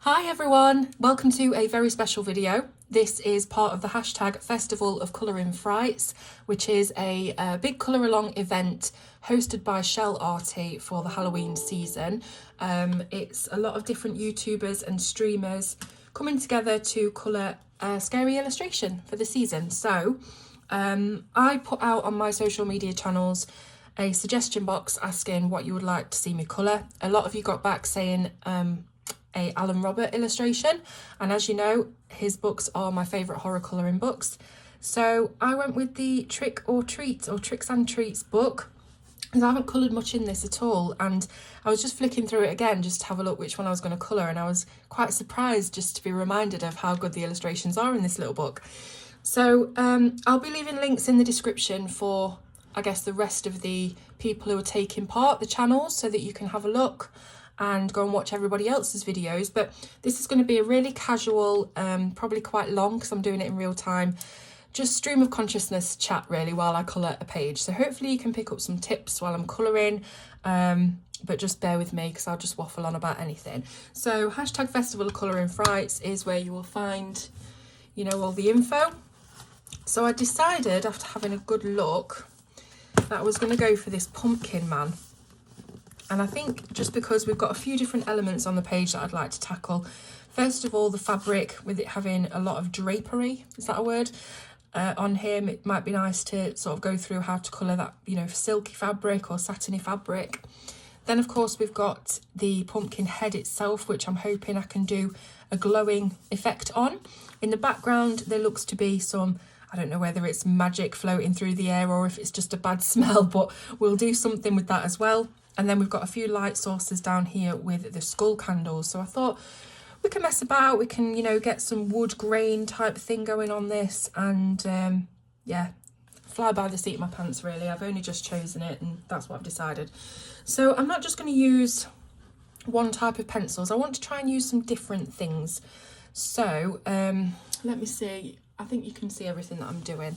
Hi everyone, welcome to a very special video. This is part of the hashtag Festival of Colour in Frights, which is a big colour along event hosted by Shell Arty for the Halloween season. It's a lot of different YouTubers and streamers coming together to colour a scary illustration for the season. So I put out on my social media channels a suggestion box asking what you would like to see me colour. A lot of you got back saying a Alan Robert illustration, and as you know, his books are my favourite horror colouring books. So I went with the Trick or Treats, or Tricks and Treats book, because I haven't coloured much in this at all, and I was just flicking through it again just to have a look which one I was going to colour, and I was quite surprised just to be reminded of how good the illustrations are in this little book. So I'll be leaving links in the description for, I guess, the rest of the people who are taking part, the channels, so that you can have a look and go and watch everybody else's videos. But this is going to be a really casual, probably quite long because I'm doing it in real time, just stream of consciousness chat really while I colour a page. So hopefully you can pick up some tips while I'm colouring, but just bear with me because I'll just waffle on about anything. So hashtag Festival of Colour in Frights is where you will find, you know, all the info. So I decided, after having a good look, that I was going to go for this pumpkin man. And I think just because we've got a few different elements on the page that I'd like to tackle. First of all, the fabric, with it having a lot of drapery, is that a word? On here, it might be nice to sort of go through how to colour that, you know, silky fabric or satiny fabric. Then, of course, we've got the pumpkin head itself, which I'm hoping I can do a glowing effect on. In the background, there looks to be some, I don't know whether it's magic floating through the air or if it's just a bad smell, but we'll do something with that as well. And then we've got a few light sources down here with the skull candles. So I thought we can mess about, we can, you know, get some wood grain type thing going on this, and yeah, fly by the seat of my pants really. I've only just chosen it and that's what I've decided. So I'm not just going to use one type of pencils. I want to try and use some different things. So let me see. I think you can see everything that I'm doing.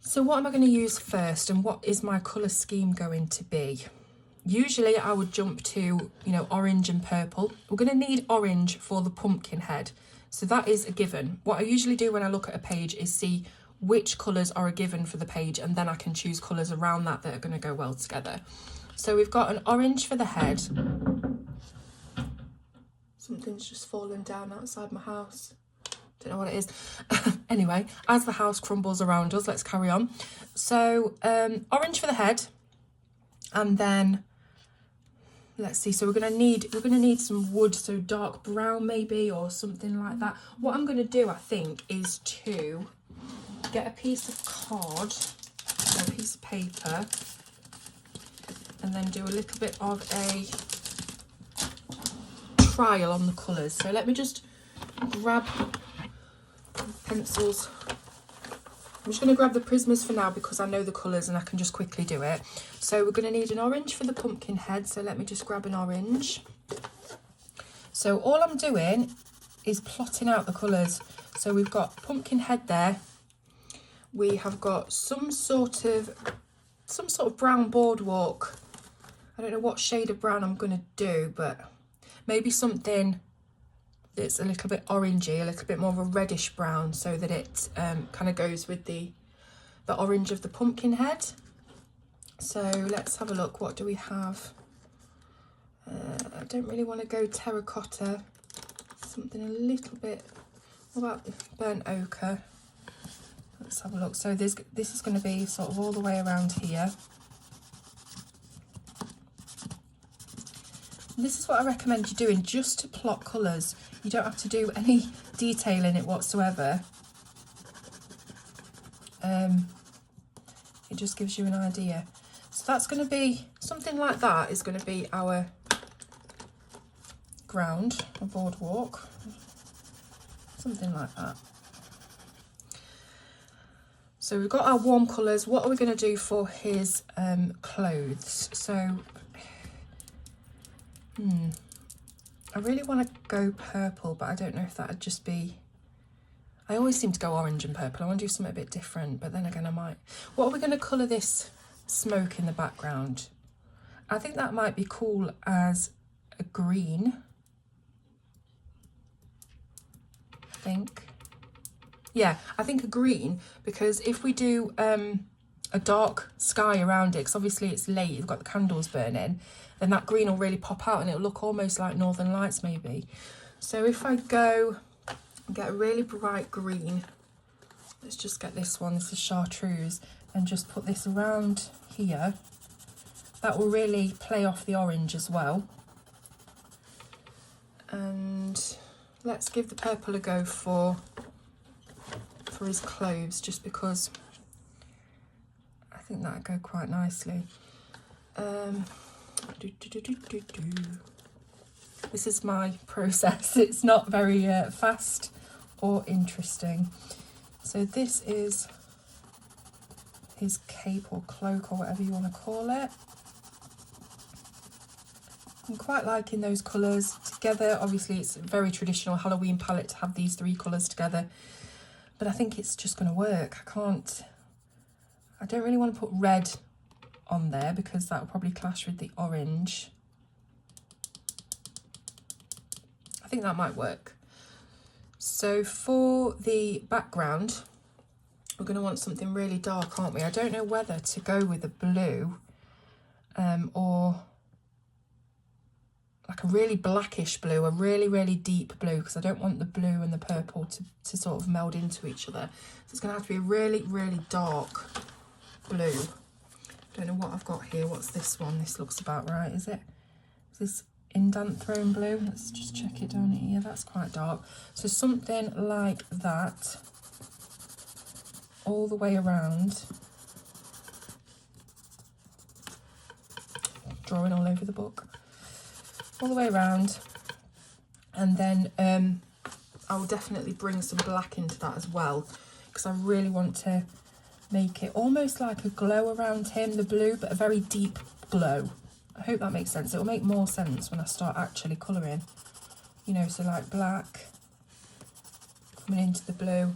So what am I going to use first, and what is my colour scheme going to be? Usually I would jump to, you know, orange and purple. We're going to need orange for the pumpkin head. So that is a given. What I usually do when I look at a page is see which colours are a given for the page, and then I can choose colours around that that are going to go well together. So we've got an orange for the head. Something's just fallen down outside my house. Don't know what it is. Anyway, as the house crumbles around us, let's carry on. So orange for the head, and then let's see. So we're gonna need some wood, so dark brown maybe, or something like that. What I'm gonna do, I think, is to get a piece of card, or a piece of paper, and then do a little bit of a trial on the colours. So let me just grab pencils. I'm just going to grab the Prismas for now because I know the colours and I can just quickly do it. So we're going to need an orange for the pumpkin head, so let me just grab an orange. So all I'm doing is plotting out the colours. So we've got pumpkin head there. We have got some sort of brown boardwalk. I don't know what shade of brown I'm going to do, but maybe something it's a little bit orangey, a little bit more of a reddish brown, so that it kind of goes with the orange of the pumpkin head. So let's have a look. What do we have? I don't really want to go terracotta. Something a little bit. What about burnt ochre? Let's have a look. So this is going to be sort of all the way around here. This is what I recommend you doing, just to plot colours. You don't have to do any detail in it whatsoever. It just gives you an idea. So that's going to be, something like that is going to be our ground, a boardwalk. Something like that. So we've got our warm colours. What are we going to do for his clothes? So I really want to go purple, but I don't know if that would just be... I always seem to go orange and purple. I want to do something a bit different, but then again I might... What are we going to colour this smoke in the background? I think that might be cool as a green. think. Yeah, I think a green, because if we do a dark sky around it, because obviously it's late, you've got the candles burning, then that green will really pop out and it'll look almost like Northern Lights maybe. So if I go and get a really bright green, let's just get this one, this is chartreuse, and just put this around here. That will really play off the orange as well. And let's give the purple a go for his clothes, just because I think that'd go quite nicely. This is my process. It's not very fast or interesting. So this is his cape or cloak or whatever you want to call it. I'm quite liking those colours together. Obviously it's a very traditional Halloween palette to have these three colours together, but I think it's just going to work. I don't really want to put red on there because that will probably clash with the orange. I think that might work. So for the background, we're going to want something really dark, aren't we? I don't know whether to go with a blue or like a really blackish blue, a really, really deep blue, because I don't want the blue and the purple to sort of meld into each other. So it's going to have to be a really, really dark blue. Don't know what I've got here. What's this one? This looks about right, is it? Is this Indant Throne Blue? Let's just check it down here. That's quite dark. So something like that all the way around. Drawing all over the book. All the way around, and then I'll definitely bring some black into that as well, because I really want to make it almost like a glow around him, the blue, but a very deep glow. I hope that makes sense. It'll make more sense when I start actually colouring, you know, so like black coming into the blue.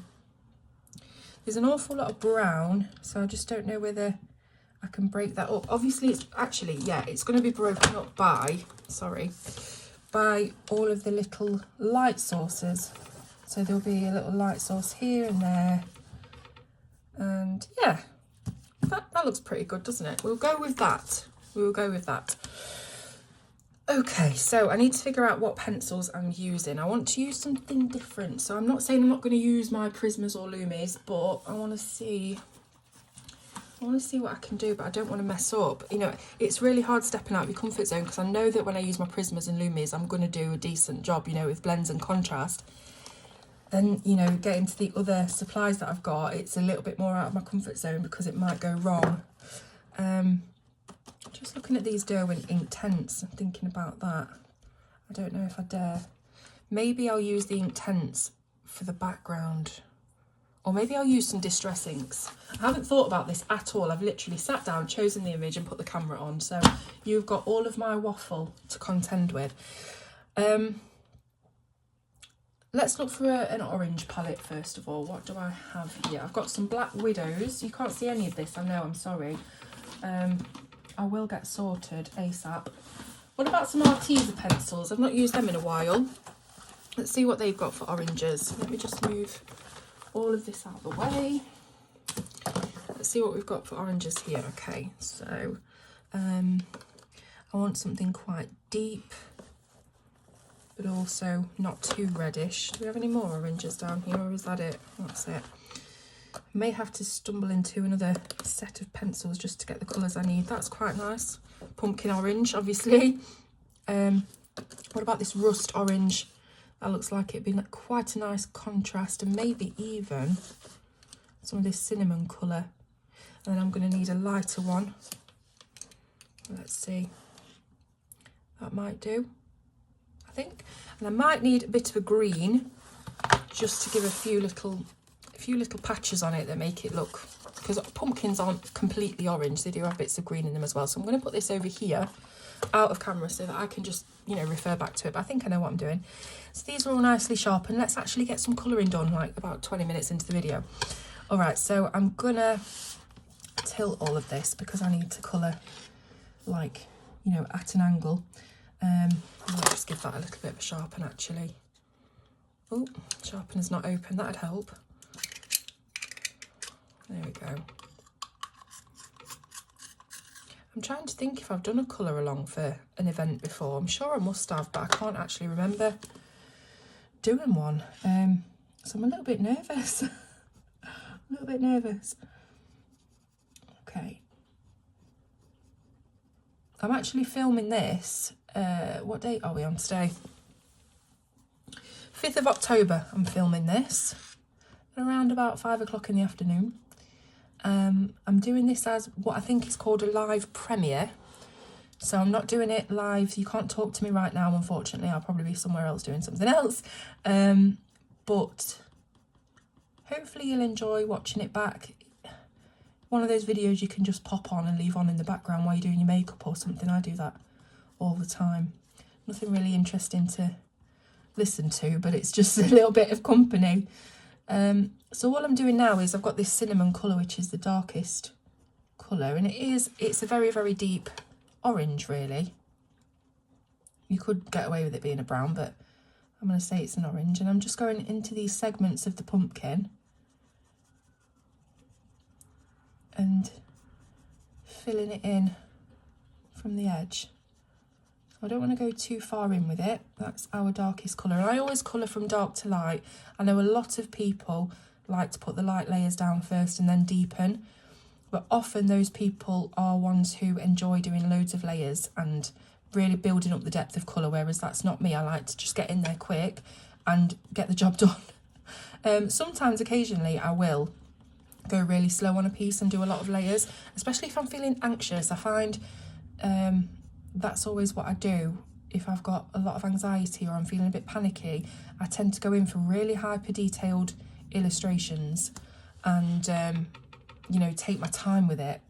There's an awful lot of brown, so I just don't know whether I can break that up. Obviously it's actually, yeah, it's going to be broken up by all of the little light sources. So there'll be a little light source here and there, and yeah, that looks pretty good, doesn't it? We'll go with that. We will go with that. Okay, so I need to figure out what pencils I'm using. I want to use something different, so I'm not saying I'm not going to use my Prismas or Lumis, but I want to see what I can do, but I don't want to mess up. You know, it's really hard stepping out of your comfort zone, because I know that when I use my Prismas and Lumis, I'm going to do a decent job, you know, with blends and contrast. Then, you know, getting to the other supplies that I've got, it's a little bit more out of my comfort zone because it might go wrong. Just looking at these Derwent Inktense, I'm thinking about that. I don't know if I dare. Maybe I'll use the Inktense for the background. Or maybe I'll use some Distress inks. I haven't thought about this at all. I've literally sat down, chosen the image and put the camera on. So you've got all of my waffle to contend with. Let's look for an orange palette first of all. What do I have here? I've got some Black Widows. You can't see any of this, I know, I'm sorry. I will get sorted ASAP. What about some Arteza pencils? I've not used them in a while. Let's see what they've got for oranges. Let me just move all of this out of the way. Let's see what we've got for oranges here. Okay, so I want something quite deep, but also not too reddish. Do we have any more oranges down here, or is that it? That's it. I may have to stumble into another set of pencils just to get the colours I need. That's quite nice. Pumpkin orange, obviously. What about this rust orange? That looks like it'd be like quite a nice contrast, and maybe even some of this cinnamon colour. And then I'm going to need a lighter one. Let's see. That might do, I think. And I might need a bit of a green just to give a few little patches on it that make it look, because pumpkins aren't completely orange, they do have bits of green in them as well. So I'm going to put this over here out of camera so that I can just, you know, refer back to it, but I think I know what I'm doing. So these are all nicely sharpened. Let's actually get some colouring done, like about 20 minutes into the video. All right, so I'm gonna tilt all of this because I need to colour, like, you know, at an angle. I'll just give that a little bit of a sharpen actually. Oh, sharpener's not open, that'd help. There we go. I'm trying to think if I've done a colour along for an event before. I'm sure I must have, but I can't actually remember doing one. So I'm a little bit nervous. A little bit nervous. Okay. I'm actually filming this. What date are we on today? 5th of October, I'm filming this. Around about 5 o'clock in the afternoon. I'm doing this as what I think is called a live premiere. So I'm not doing it live. You can't talk to me right now, unfortunately. I'll probably be somewhere else doing something else. But hopefully you'll enjoy watching it back. One of those videos you can just pop on and leave on in the background while you're doing your makeup or something. I do that all the time. Nothing really interesting to listen to, but it's just a little bit of company. So all I'm doing now is I've got this cinnamon colour, which is the darkest colour, and it's a very, very deep orange, really. You could get away with it being a brown, but I'm going to say it's an orange, and I'm just going into these segments of the pumpkin and filling it in from the edge. I don't want to go too far in with it. That's our darkest colour. And I always colour from dark to light. I know a lot of people like to put the light layers down first and then deepen. But often those people are ones who enjoy doing loads of layers and really building up the depth of colour, whereas that's not me. I like to just get in there quick and get the job done. Sometimes, occasionally, I will go really slow on a piece and do a lot of layers, especially if I'm feeling anxious. I find that's always what I do. If I've got a lot of anxiety or I'm feeling a bit panicky, I tend to go in for really hyper detailed illustrations and you know, take my time with it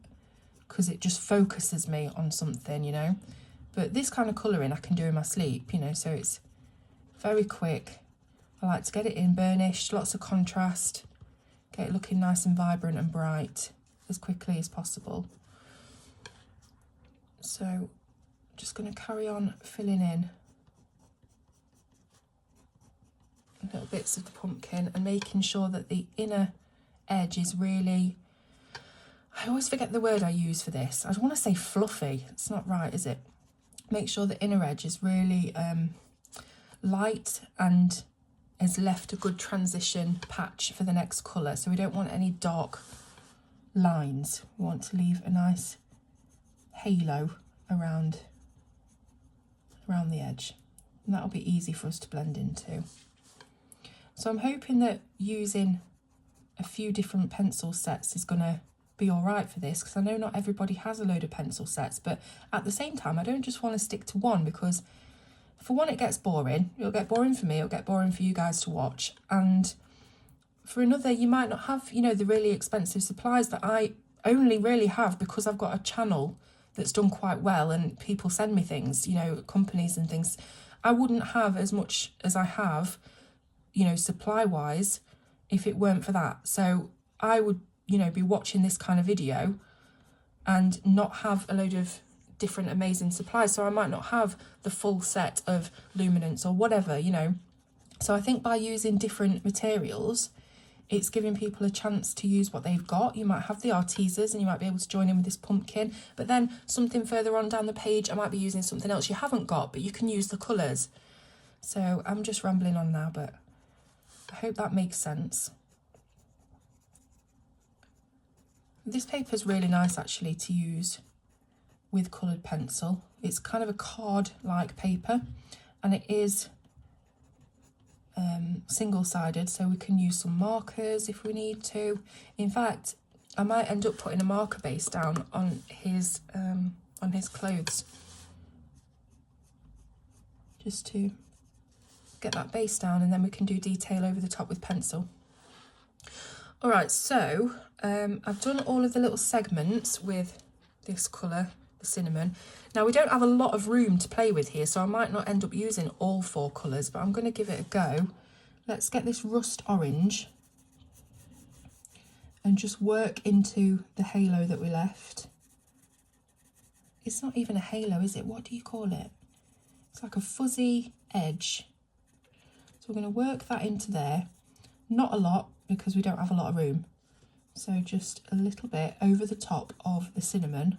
because it just focuses me on something, you know. But this kind of colouring I can do in my sleep, you know, so it's very quick. I like to get it in burnished, lots of contrast, get it looking nice and vibrant and bright as quickly as possible. So just going to carry on filling in little bits of the pumpkin and making sure that the inner edge is really, I always forget the word I use for this. I want to say fluffy. It's not right, is it? Make sure the inner edge is really light and has left a good transition patch for the next colour. So we don't want any dark lines. We want to leave a nice halo around the edge. And that'll be easy for us to blend into. So I'm hoping that using a few different pencil sets is going to be all right for this, because I know not everybody has a load of pencil sets, but at the same time I don't just want to stick to one, because for one it gets boring. It'll get boring for me, it'll get boring for you guys to watch, and for another you might not have, you know, the really expensive supplies that I only really have because I've got a channel that's done quite well and people send me things, you know, companies and things. I wouldn't have as much as I have, you know, supply wise, if it weren't for that. So I would, you know, be watching this kind of video and not have a load of different amazing supplies. So I might not have the full set of luminance or whatever, you know. So I think by using different materials, it's giving people a chance to use what they've got. You might have the Artisas and you might be able to join in with this pumpkin, but then something further on down the page, I might be using something else you haven't got, but you can use the colours. So I'm just rambling on now, but I hope that makes sense. This paper is really nice actually to use with coloured pencil. It's kind of a card-like paper, and it is single-sided, so we can use some markers if we need to. In fact, I might end up putting a marker base down on his clothes, just to get that base down, and then we can do detail over the top with pencil. All right, so I've done all of the little segments with this colour, the cinnamon. Now we don't have a lot of room to play with here, so I might not end up using all 4 colours, but I'm going to give it a go. Let's get this rust orange and just work into the halo that we left. It's not even a halo, is it? What do you call it? It's like a fuzzy edge. So we're going to work that into there. Not a lot because we don't have a lot of room. So just a little bit over the top of the cinnamon.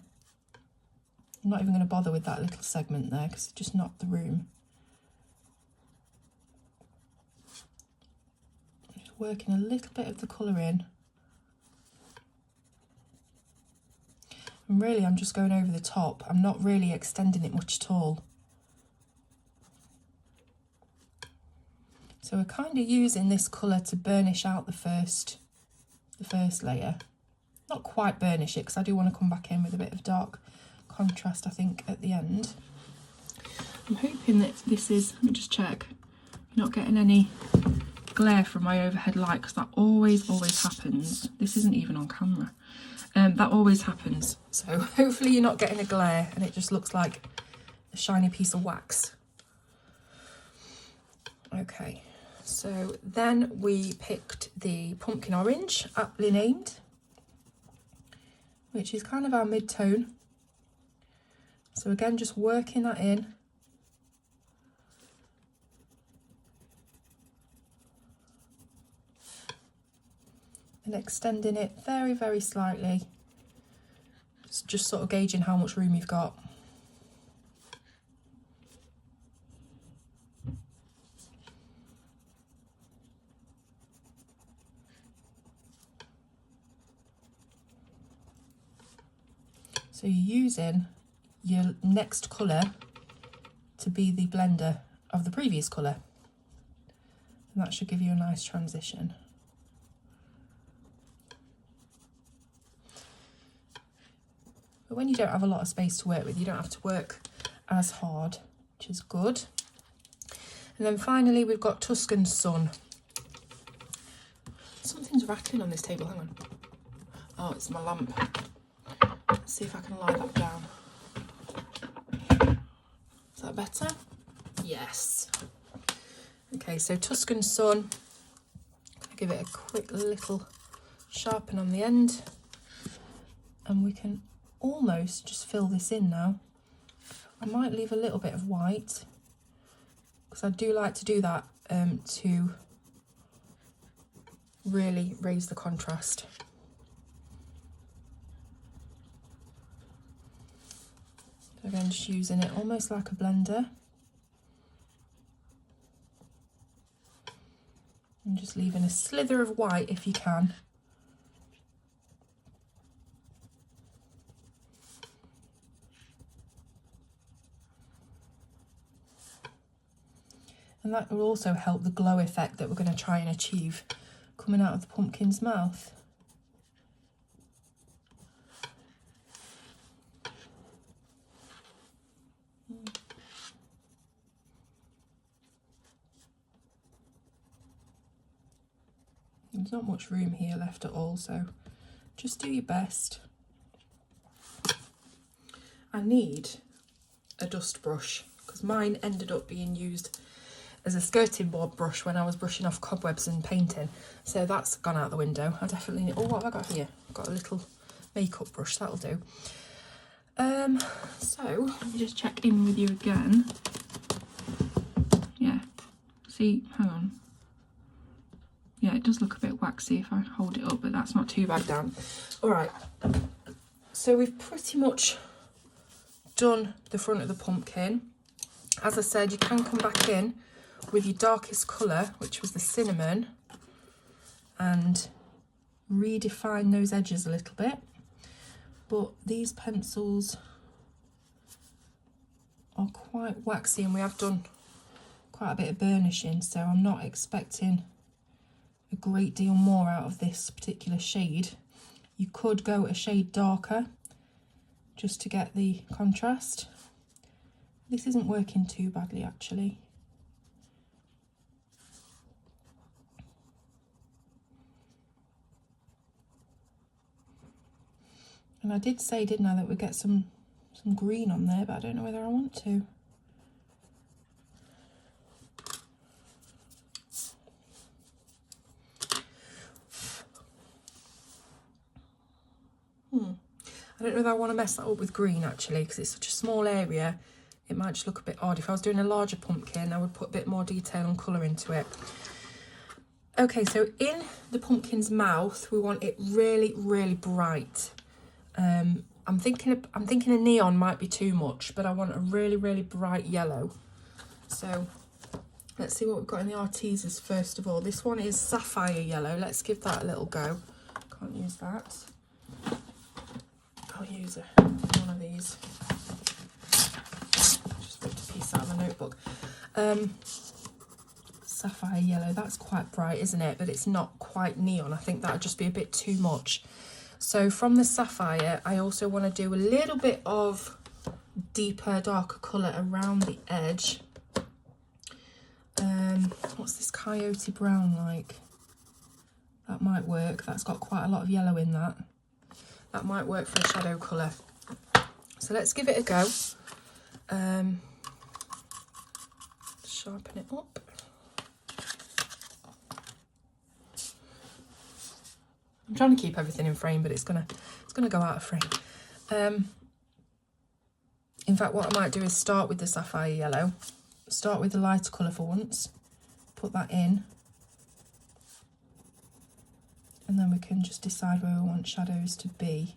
I'm not even going to bother with that little segment there because it's just not the room. Just working a little bit of the colour in. And really I'm just going over the top. I'm not really extending it much at all. So we're kind of using this colour to burnish out the first layer. Not quite burnish it because I do want to come back in with a bit of dark contrast, I think, at the end. I'm hoping that this is, let me just check, you're not getting any glare from my overhead light because that always happens. This isn't even on camera. That always happens. So hopefully you're not getting a glare and it just looks like a shiny piece of wax. Okay. So then we picked the pumpkin orange, aptly named, which is kind of our mid-tone. So again, just working that in. And extending it very, very slightly. Just sort of gauging how much room you've got. So you're using your next colour to be the blender of the previous colour. And that should give you a nice transition. But when you don't have a lot of space to work with, you don't have to work as hard, which is good. And then finally we've got Tuscan Sun. Something's rattling on this table, hang on. Oh, it's my lamp. Let's see if I can lie that down. Is that better? Yes. Okay, so Tuscan Sun. Give it a quick little sharpen on the end. And we can almost just fill this in now. I might leave a little bit of white because I do like to do that to really raise the contrast. So again, just using it almost like a blender. And just leaving a slither of white if you can. And that will also help the glow effect that we're going to try and achieve coming out of the pumpkin's mouth. There's not much room here left at all, so just do your best. I need a dust brush because mine ended up being used as a skirting board brush when I was brushing off cobwebs and painting, so that's gone out the window. I definitely need, oh, what have I got here? I've got a little makeup brush, that'll do. So let me just check in with you again. Yeah, see, hang on. Yeah, it does look a bit waxy if I hold it up, but that's not too bad down. All right, so we've pretty much done the front of the pumpkin. As I said, you can come back in with your darkest colour, which was the cinnamon, and redefine those edges a little bit. But these pencils are quite waxy and we have done quite a bit of burnishing, so I'm not expecting a great deal more out of this particular shade. You could go a shade darker just to get the contrast. This isn't working too badly actually. And I did say, didn't I, that we'd get some green on there, but I don't know whether I want to. I don't know if I want to mess that up with green actually, because it's such a small area. it might just look a bit odd. If I was doing a larger pumpkin, I would put a bit more detail and colour into it. Okay, so in the pumpkin's mouth, we want it really, really bright. I'm thinking a neon might be too much, but I want a really, really bright yellow. So let's see what we've got in the Artisas first of all. This one is sapphire yellow. Let's give that a little go. Can't use that. I'll use one of these. Just ripped a piece out of my notebook. Sapphire yellow, that's quite bright, isn't it? But it's not quite neon. I think that would just be a bit too much. So from the sapphire, I also want to do a little bit of deeper, darker colour around the edge. What's this coyote brown like? That might work. That's got quite a lot of yellow in that. That might work for a shadow colour. So let's give it a go. Sharpen it up. I'm trying to keep everything in frame, but it's gonna go out of frame. In fact, what I might do is start with the sapphire yellow. Start with the lighter colour for once. Put that in. And then we can just decide where we want shadows to be.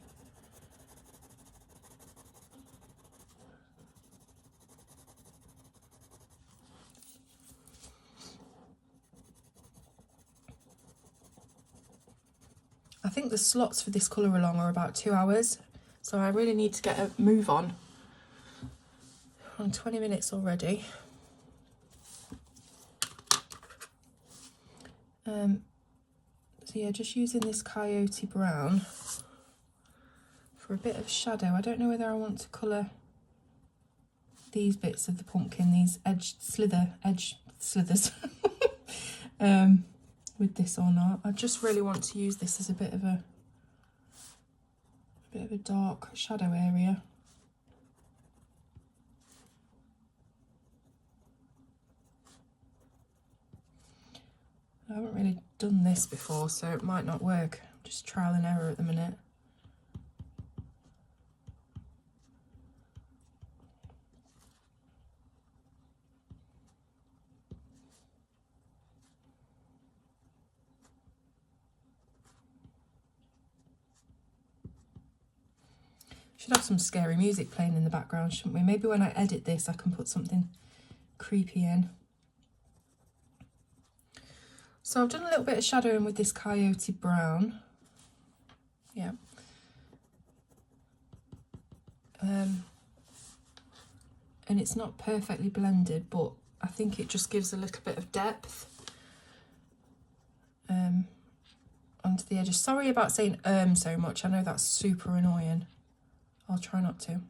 I think the slots for this colour along are about 2 hours, so I really need to get a move on. We're on 20 minutes already. So yeah, just using this coyote brown for a bit of shadow. I don't know whether I want to colour these bits of the pumpkin, these edge slithers with this or not. I just really want to use this as a bit of a dark shadow area. I haven't really done this before, so it might not work. Just trial and error at the minute. Should have some scary music playing in the background, shouldn't we? Maybe when I edit this, I can put something creepy in. So I've done a little bit of shadowing with this coyote brown. Yeah. And it's not perfectly blended, but I think it just gives a little bit of depth onto the edges. Sorry about saying so much. I know that's super annoying. I'll try not to.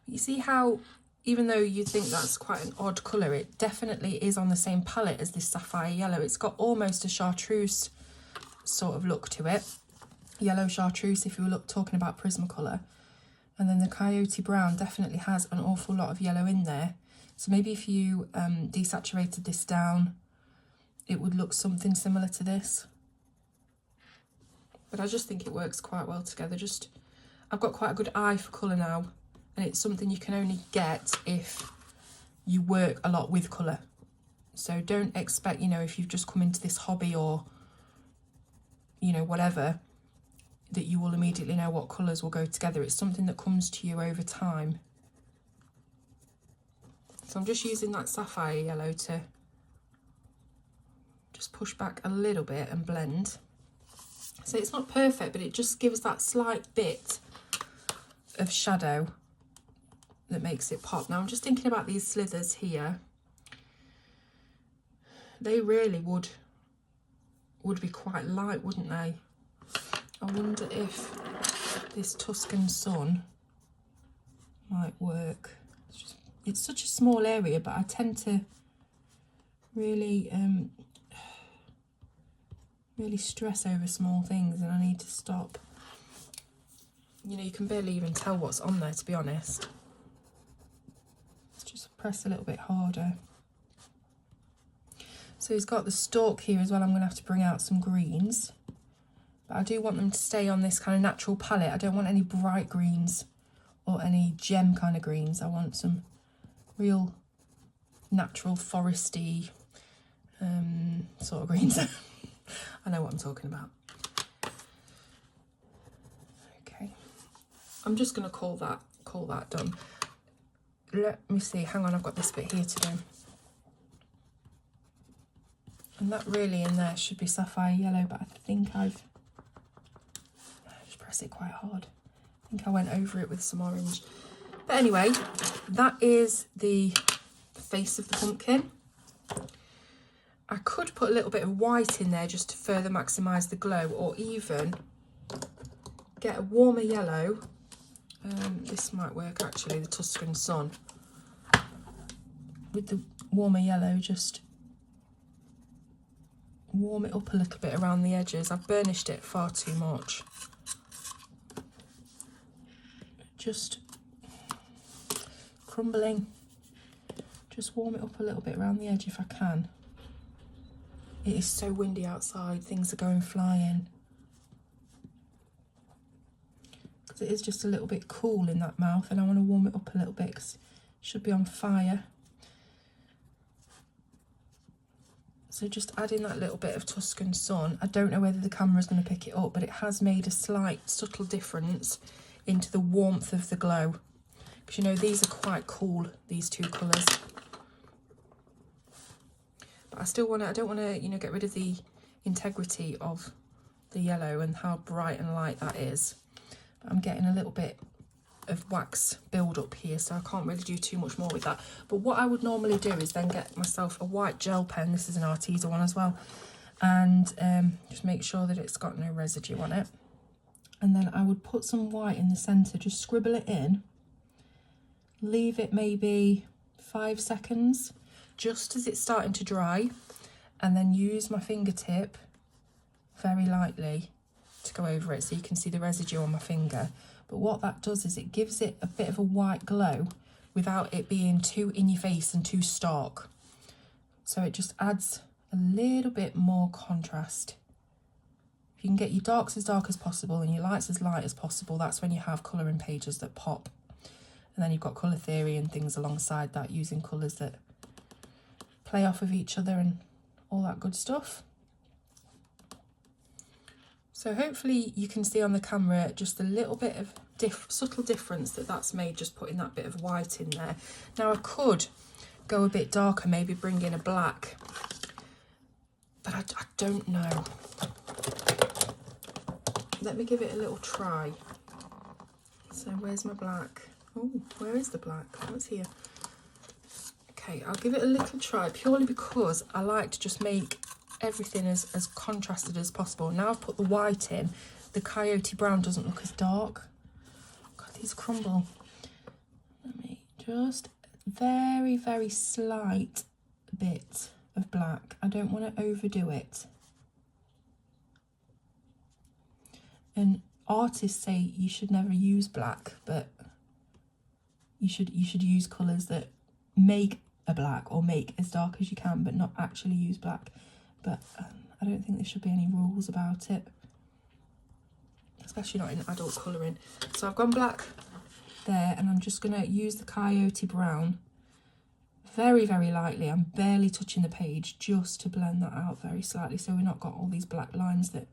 You see how, even though you think that's quite an odd colour, it definitely is on the same palette as this sapphire yellow. It's got almost a chartreuse sort of look to it. Yellow chartreuse if you were talking about Prismacolor. And then the coyote brown definitely has an awful lot of yellow in there. So maybe if you desaturated this down, it would look something similar to this. But I just think it works quite well together. I've got quite a good eye for colour now. And it's something you can only get if you work a lot with colour. So don't expect, you know, if you've just come into this hobby or, you know, whatever, that you will immediately know what colours will go together. It's something that comes to you over time. So I'm just using that sapphire yellow to just push back a little bit and blend. So it's not perfect, but it just gives that slight bit of shadow that makes it pop. Now I'm just thinking about these slithers here. They really would be quite light, wouldn't they? I wonder if this Tuscan sun might work. It's such a small area, but I tend to really really stress over small things, and I need to stop. You know, you can barely even tell what's on there, to be honest. Let's just press a little bit harder. So he's got the stalk here as well. I'm going to have to bring out some greens. But I do want them to stay on this kind of natural palette. I don't want any bright greens or any gem kind of greens. I want some real natural foresty sort of greens. I know what I'm talking about. Okay, I'm just going to call that done. Let me see, hang on, I've got this bit here to do. And that really in there should be sapphire yellow, but I think I just press it quite hard. I think I went over it with some orange. But anyway, that is the face of the pumpkin. I could put a little bit of white in there just to further maximise the glow, or even get a warmer yellow. This might work actually, the Tuscan Sun. With the warmer yellow, just warm it up a little bit around the edges. I've burnished it far too much. Just crumbling. Just warm it up a little bit around the edge if I can. It is so windy outside, things are going flying. Because it is just a little bit cool in that mouth, and I want to warm it up a little bit because it should be on fire. So just adding that little bit of Tuscan Sun. I don't know whether the camera's going to pick it up, but it has made a slight subtle difference into the warmth of the glow. Because you know, these are quite cool, these two colours. But I still want to, I don't want to, you know, get rid of the integrity of the yellow and how bright and light that is. But I'm getting a little bit of wax build up here, so I can't really do too much more with that. But what I would normally do is then get myself a white gel pen. This is an Arteza one as well, and just make sure that it's got no residue on it. And then I would put some white in the centre, just scribble it in, leave it maybe 5 seconds just as it's starting to dry, and then use my fingertip very lightly to go over it so you can see the residue on my finger. But what that does is it gives it a bit of a white glow without it being too in your face and too stark. So it just adds a little bit more contrast. If you can get your darks as dark as possible and your lights as light as possible, that's when you have colouring pages that pop. And then you've got colour theory and things alongside that, using colours that play off of each other and all that good stuff. So hopefully you can see on the camera just a little bit of subtle difference that's made just putting that bit of white in there. Now I could go a bit darker, maybe bring in a black, but I don't know. Let me give it a little try. So where's my black? Oh, where is the black? Oh, it's here. Okay, I'll give it a little try purely because I like to just make everything as contrasted as possible. Now I've put the white in, the coyote brown doesn't look as dark. God, these crumble. Let me just very, very slight bit of black. I don't want to overdo it. And artists say you should never use black, but you should use colours that make a black or make as dark as you can, but not actually use black. But I don't think there should be any rules about it, especially not in adult colouring. So I've gone black there, and I'm just going to use the coyote brown very, very lightly. I'm barely touching the page, just to blend that out very slightly, so we've not got all these black lines that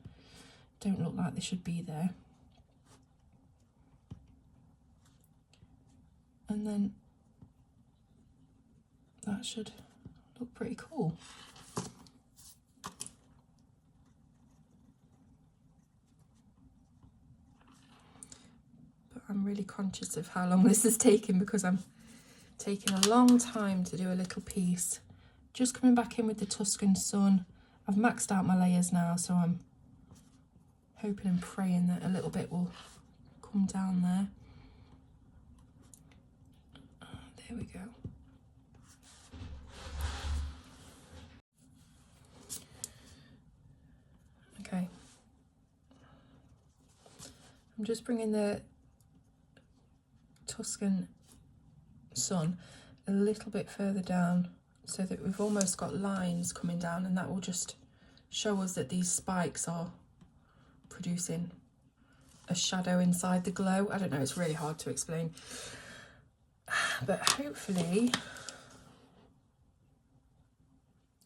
don't look like they should be there. And then that should look pretty cool. But I'm really conscious of how long this is taking, because I'm taking a long time to do a little piece. Just coming back in with the Tuscan Sun. I've maxed out my layers now, so I'm hoping and praying that a little bit will come down there. There we go. Okay. I'm just bringing the Tuscan Sun a little bit further down so that we've almost got lines coming down, and that will just show us that these spikes are producing a shadow inside the glow. I don't know, it's really hard to explain. But hopefully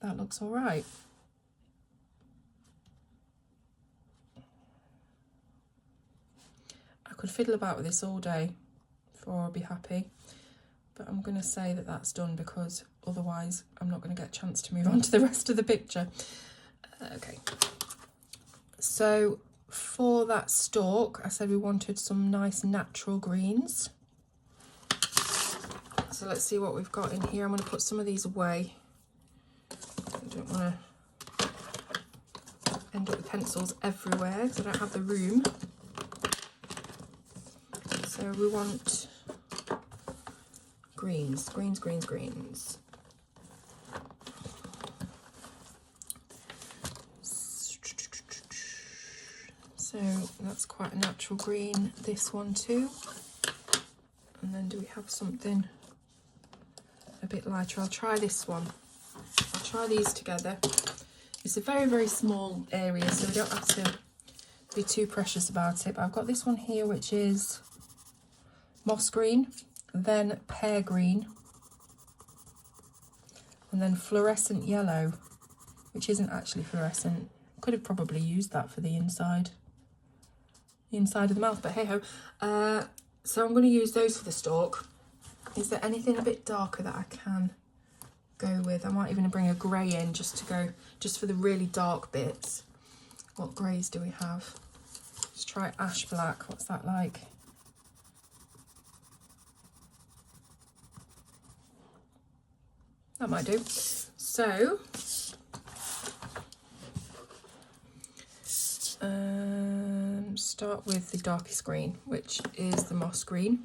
that looks all right. I could fiddle about with this all day before I'll be happy, but I'm going to say that that's done because otherwise I'm not going to get a chance to move on to the rest of the picture. Okay, so for that stalk, I said we wanted some nice natural greens. So let's see what we've got in here. I'm going to put some of these away. I don't want to end up with pencils everywhere because I don't have the room. So we want greens, greens, greens, greens. So that's quite a natural green, this one too. And then do we have something a bit lighter? I'll try this one. I'll try these together. It's a very, very small area, so we don't have to be too precious about it. But I've got this one here, which is moss green, then pear green, and then fluorescent yellow, which isn't actually fluorescent. Could have probably used that for the inside of the mouth, but hey ho. So I'm going to use those for the stalk. Is there anything a bit darker that I can go with? I might even bring a grey in just for the really dark bits. What greys do we have? Let's try ash black. What's that like? That might do. So start with the darkest green, which is the moss green.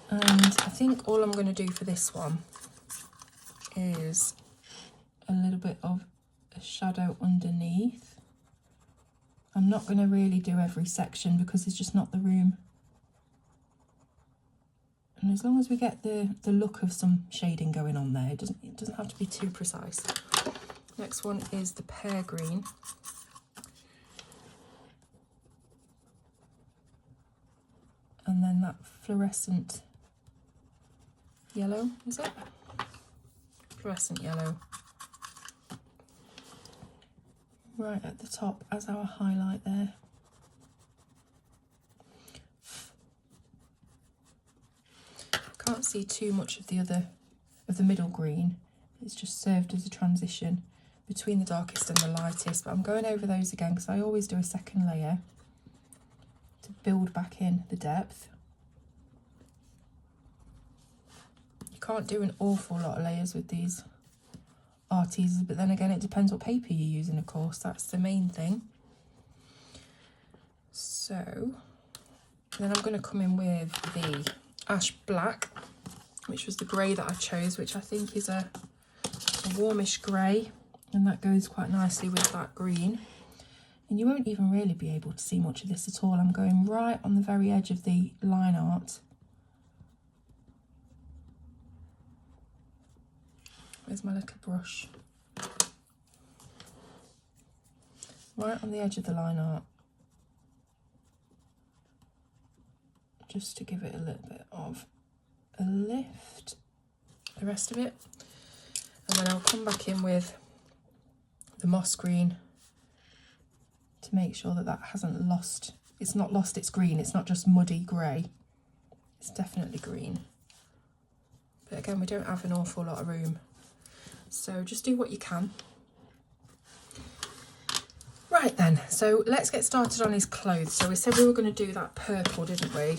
And I think all I'm going to do for this one is a little bit of a shadow underneath. I'm not going to really do every section because there's just not the room. And as long as we get the look of some shading going on there, it doesn't have to be too precise. Next one is the pear green. And then that fluorescent yellow, is it? Fluorescent yellow. Right at the top as our highlight there. Can't see too much of the middle green. It's just served as a transition between the darkest and the lightest, but I'm going over those again because I always do a second layer to build back in the depth. You can't do an awful lot of layers with these art teasers, but then again it depends what paper you're using, of course. That's the main thing. So then I'm going to come in with the ash black, which was the grey that I chose, which I think is a warmish grey, and that goes quite nicely with that green. And you won't even really be able to see much of this at all. I'm going right on the very edge of the line art. Where's my little brush? Right on the edge of the line art. Just to give it a little bit of a lift, the rest of it. And then I'll come back in with the moss green to make sure that that hasn't lost, it's not lost its green, it's not just muddy grey, it's definitely green. But again, we don't have an awful lot of room, so just do what you can. Right then, so let's get started on his clothes. So we said we were going to do that purple, didn't we?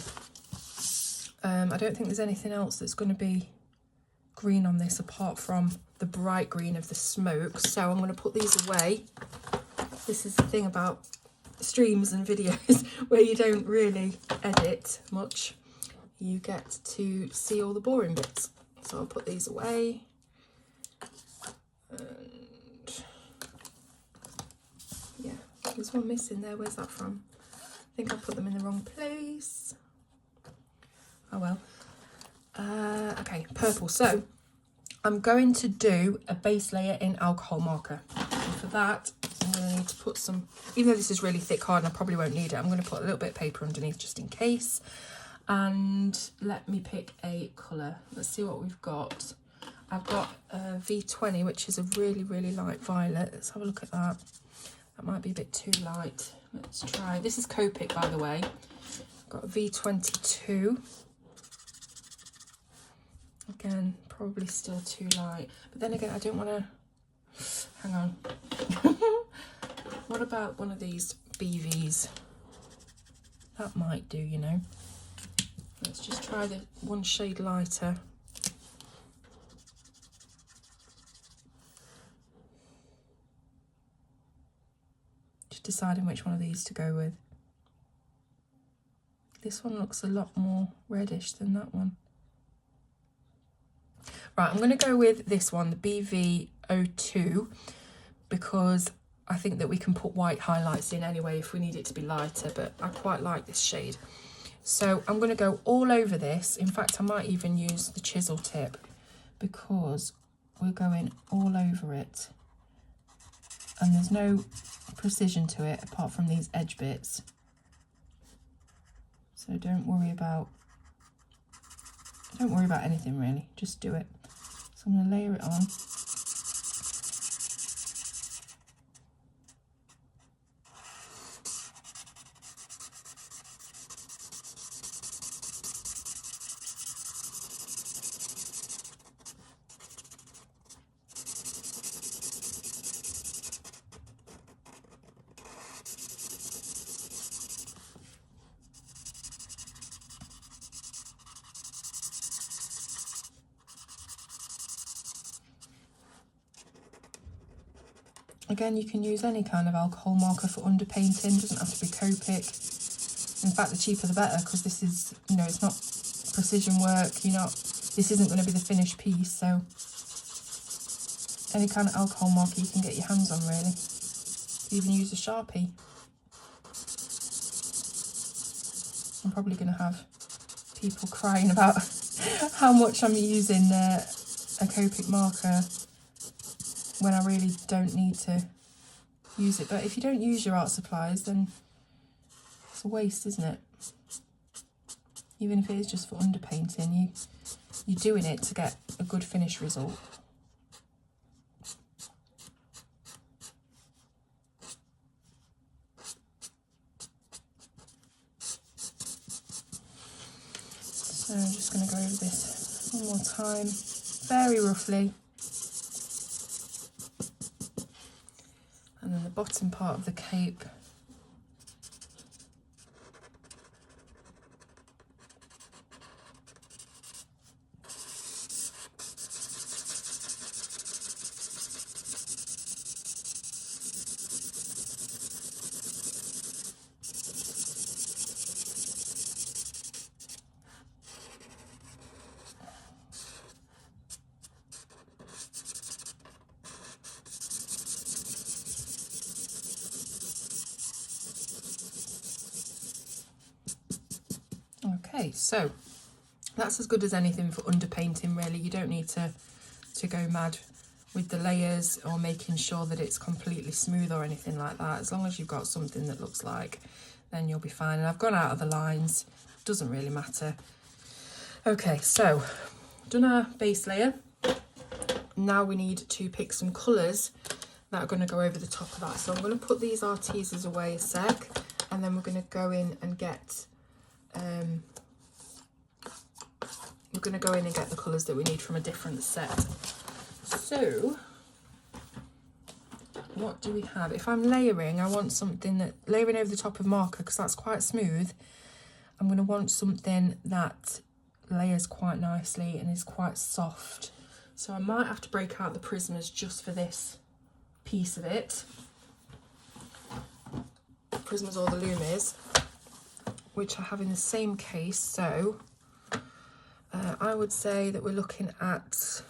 I don't think there's anything else that's going to be green on this apart from the bright green of the smoke, so I'm going to put these away. This is the thing about streams and videos where you don't really edit much. You get to see all the boring bits. So I'll put these away. And yeah, there's one missing there. Where's that from? I think I put them in the wrong place. Oh well. Okay, purple. So I'm going to do a base layer in alcohol marker. And for that, I'm going to need to put some, even though this is really thick hard and I probably won't need it, I'm going to put a little bit of paper underneath just in case. And let me pick a colour. Let's see what we've got. I've got a V20, which is a really, really light violet. Let's have a look at that. That might be a bit too light. Let's try. This is Copic, by the way. I've got a V22. Again, probably still too light. But then again, I don't want to... Hang on. What about one of these BVs? That might do, you know. Let's just try the one shade lighter. Just deciding which one of these to go with. This one looks a lot more reddish than that one. Right, I'm going to go with this one, the BV02, because I think that we can put white highlights in anyway if we need it to be lighter, but I quite like this shade. So I'm going to go all over this. In fact, I might even use the chisel tip because we're going all over it. And there's no precision to it apart from these edge bits. So don't worry about anything really, just do it. So I'm going to layer it on. Again, you can use any kind of alcohol marker for underpainting, doesn't have to be Copic. In fact, the cheaper the better, because this is, you know, it's not precision work, this isn't going to be the finished piece, so any kind of alcohol marker you can get your hands on, really. Even use a Sharpie. I'm probably going to have people crying about how much I'm using a Copic marker when I really don't need to use it. But if you don't use your art supplies, then it's a waste, isn't it? Even if it is just for underpainting, you're doing it to get a good finished result. So I'm just going to go over this one more time, very roughly. And then the bottom part of the cape. Okay, so that's as good as anything for underpainting, really. You don't need to go mad with the layers or making sure that it's completely smooth or anything like that. As long as you've got something that looks like, then you'll be fine. And I've gone out of the lines, doesn't really matter. Okay, so done our base layer. Now we need to pick some colours that are going to go over the top of that. So I'm going to put these Arteses away a sec, and then we're going to go in and get the colours that we need from a different set. So what do we have? If I'm layering, I want something that, layering over the top of marker, because that's quite smooth, I'm going to want something that layers quite nicely and is quite soft. So I might have to break out the Prismas just for this piece of it. Prismas or the Lumis, which I have in the same case. So I would say that we're looking at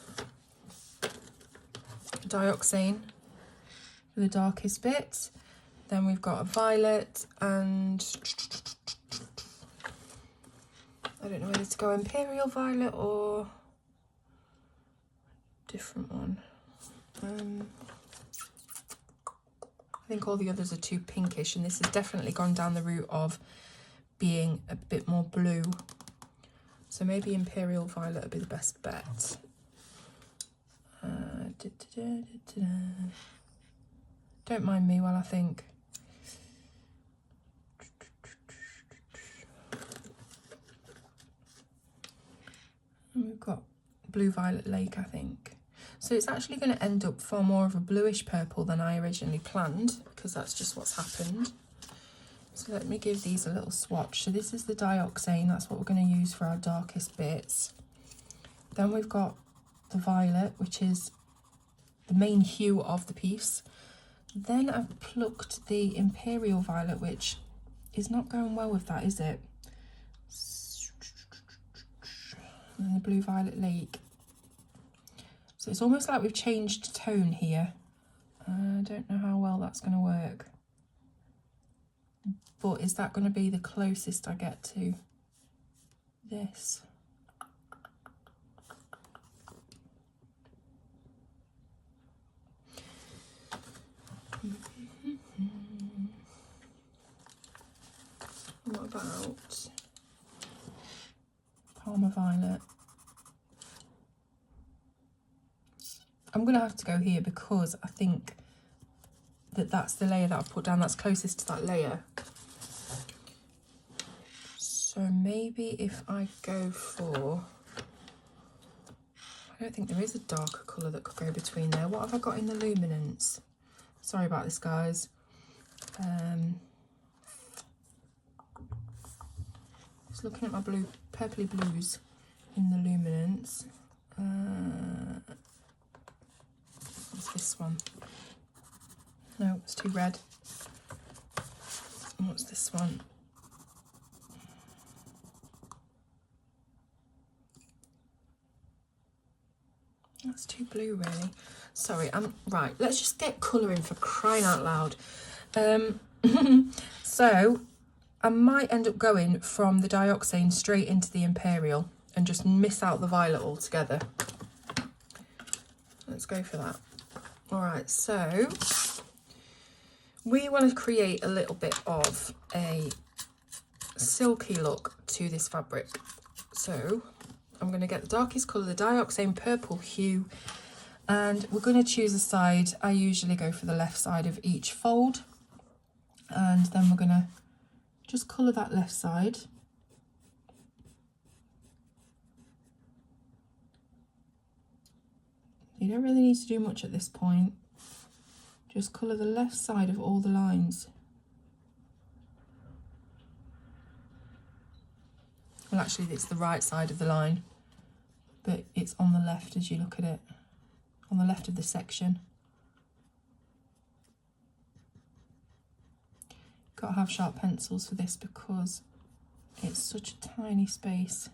Dioxane for the darkest bit. Then we've got a violet, and I don't know whether to go Imperial Violet or different one. think all the others are too pinkish, and this has definitely gone down the route of being a bit more blue. So maybe Imperial Violet would be the best bet. Don't mind me while I think. And we've got Blue Violet Lake, I think. So it's actually going to end up far more of a bluish purple than I originally planned, because that's just what's happened. So let me give these a little swatch. So this is the dioxane, that's what we're going to use for our darkest bits. Then we've got the violet, which is the main hue of the piece. Then I've plucked the Imperial Violet, which is not going well with that, is it? And then the Blue Violet Lake. So it's almost like we've changed tone here. I don't know how well that's going to work. But is that going to be the closest I get to this? What about Palmer Violet? I'm going to have to go here because I think that that's the layer that I've put down that's closest to that layer. So maybe if I go for... I don't think there is a darker colour that could go between there. What have I got in the luminance? Sorry about this, guys. Just looking at my blue, purpley blues in the luminance. What's this one? No, it's too red. What's this one? That's too blue, really. Sorry, right. Let's just get colouring, for crying out loud. So I might end up going from the dioxane straight into the Imperial and just miss out the violet altogether. Let's go for that. All right, so we want to create a little bit of a silky look to this fabric. So I'm going to get the darkest colour, the dioxane purple hue, and we're going to choose a side. I usually go for the left side of each fold, and then we're going to just colour that left side. You don't really need to do much at this point. Just colour the left side of all the lines. Well, actually, it's the right side of the line, but it's on the left as you look at it, on the left of the section. Got to have sharp pencils for this because it's such a tiny space.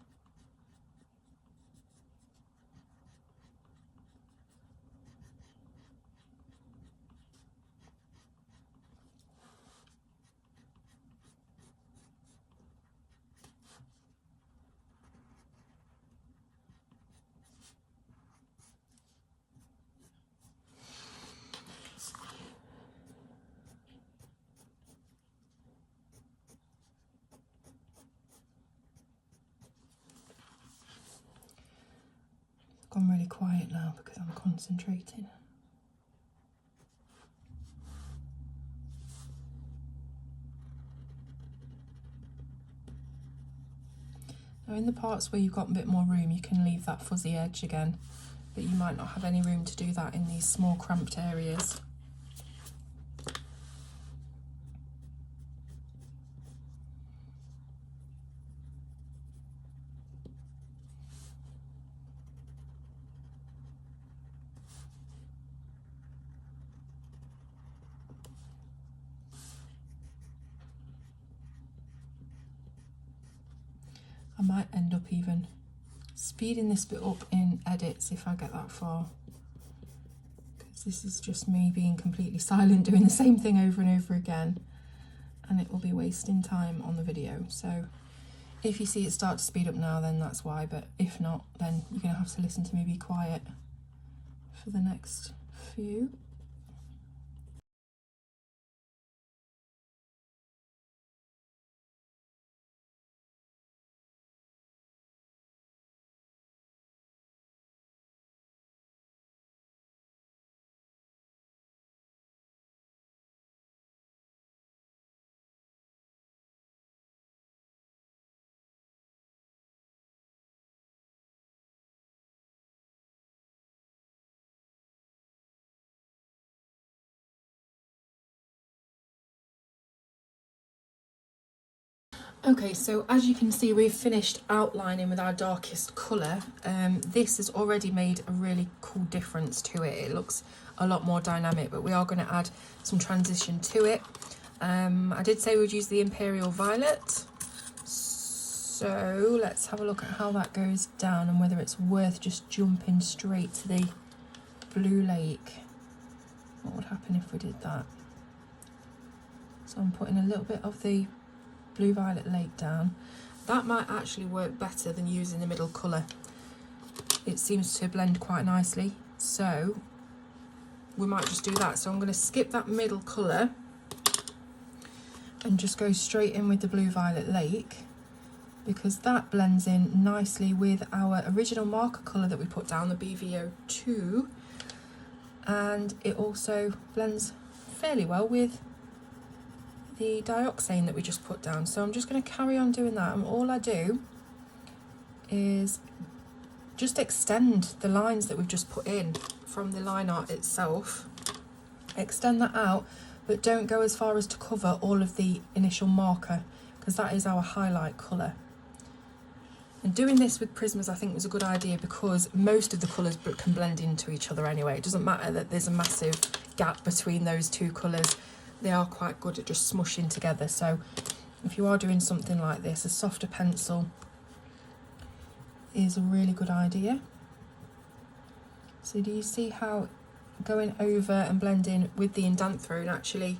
Gone really quiet now because I'm concentrating. Now in the parts where you've got a bit more room, you can leave that fuzzy edge again, but you might not have any room to do that in these small cramped areas. I might end up even speeding this bit up in edits if I get that far, because this is just me being completely silent doing the same thing over and over again, and it will be wasting time on the video. So if you see it start to speed up now, then that's why, but if not, then you're going to have to listen to me be quiet for the next few. Okay, so as you can see, we've finished outlining with our darkest colour. This has already made a really cool difference to it. It looks a lot more dynamic, but we are going to add some transition to it. I did say we'd use the Imperial Violet. So let's have a look at how that goes down and whether it's worth just jumping straight to the Blue Lake. What would happen if we did that? So I'm putting a little bit of the Blue Violet Lake down. That might actually work better than using the middle colour. It seems to blend quite nicely, so we might just do that. So I'm going to skip that middle colour and just go straight in with the Blue Violet Lake, because that blends in nicely with our original marker colour that we put down, the BVO2, and it also blends fairly well with the dioxane that we just put down. So I'm just going to carry on doing that, and all I do is just extend the lines that we've just put in from the line art itself. Extend that out, but don't go as far as to cover all of the initial marker, because that is our highlight colour. And doing this with Prismas I think was a good idea, because most of the colours can blend into each other anyway. It doesn't matter that there's a massive gap between those two colours. They are quite good at just smushing together. So if you are doing something like this, a softer pencil is a really good idea. So do you see how going over and blending with the Indanthropy actually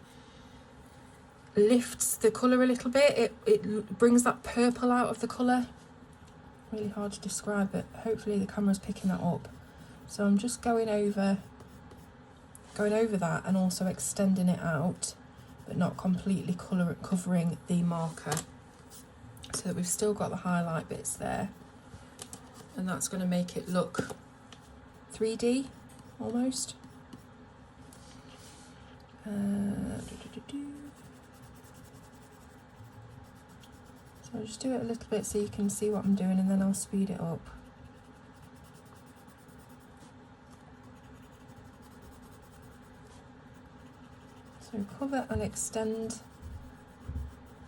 lifts the colour a little bit? It brings that purple out of the colour. Really hard to describe, but hopefully the camera's picking that up. So I'm just going over that and also extending it out, but not completely covering the marker, so that we've still got the highlight bits there, and that's going to make it look 3D almost. So I'll just do it a little bit so you can see what I'm doing, and then I'll speed it up. So cover and extend,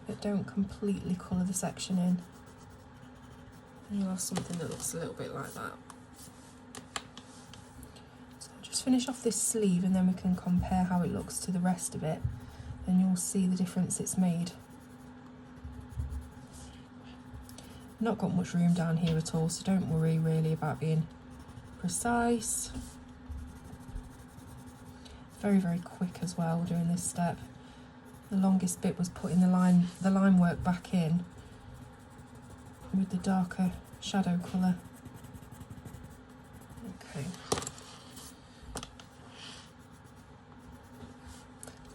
but don't completely colour the section in. And you'll have something that looks a little bit like that. So just finish off this sleeve, and then we can compare how it looks to the rest of it, and you'll see the difference it's made. Not got much room down here at all, so don't worry really about being precise. Very, very quick as well doing this step. The longest bit was putting the line work back in with the darker shadow colour. Okay.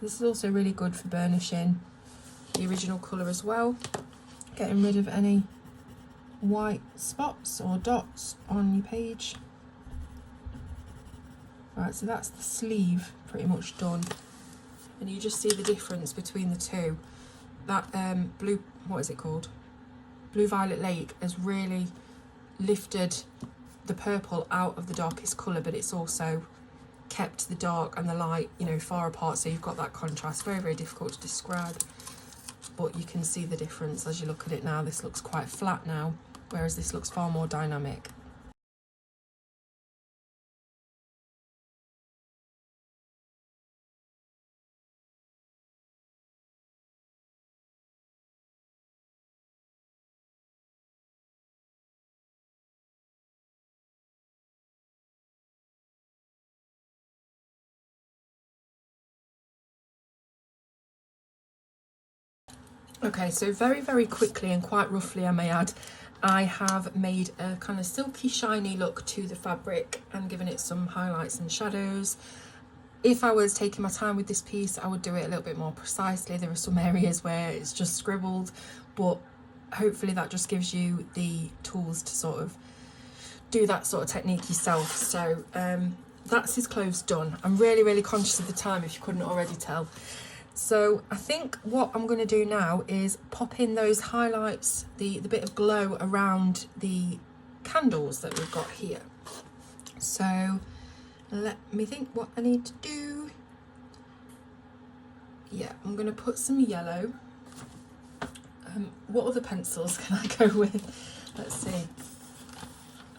This is also really good for burnishing the original colour as well, getting rid of any white spots or dots on your page. Right, so that's the sleeve pretty much done, and you just see the difference between the two. That blue, what is it called? Blue Violet Lake has really lifted the purple out of the darkest colour, but it's also kept the dark and the light, you know, far apart, so you've got that contrast. Very, very difficult to describe, but you can see the difference as you look at it now. This looks quite flat now, whereas this looks far more dynamic. Okay, so very, very quickly and quite roughly I may add, I have made a kind of silky shiny look to the fabric and given it some highlights and shadows. If I was taking my time with this piece, I would do it a little bit more precisely. There are some areas where it's just scribbled, but hopefully that just gives you the tools to sort of do that sort of technique yourself. So that's his clothes done. I'm really, really conscious of the time, if you couldn't already tell. So I think what I'm going to do now is pop in those highlights, the bit of glow around the candles that we've got here. So let me think what I need to do. Yeah, I'm going to put some yellow. What other pencils can I go with? Let's see.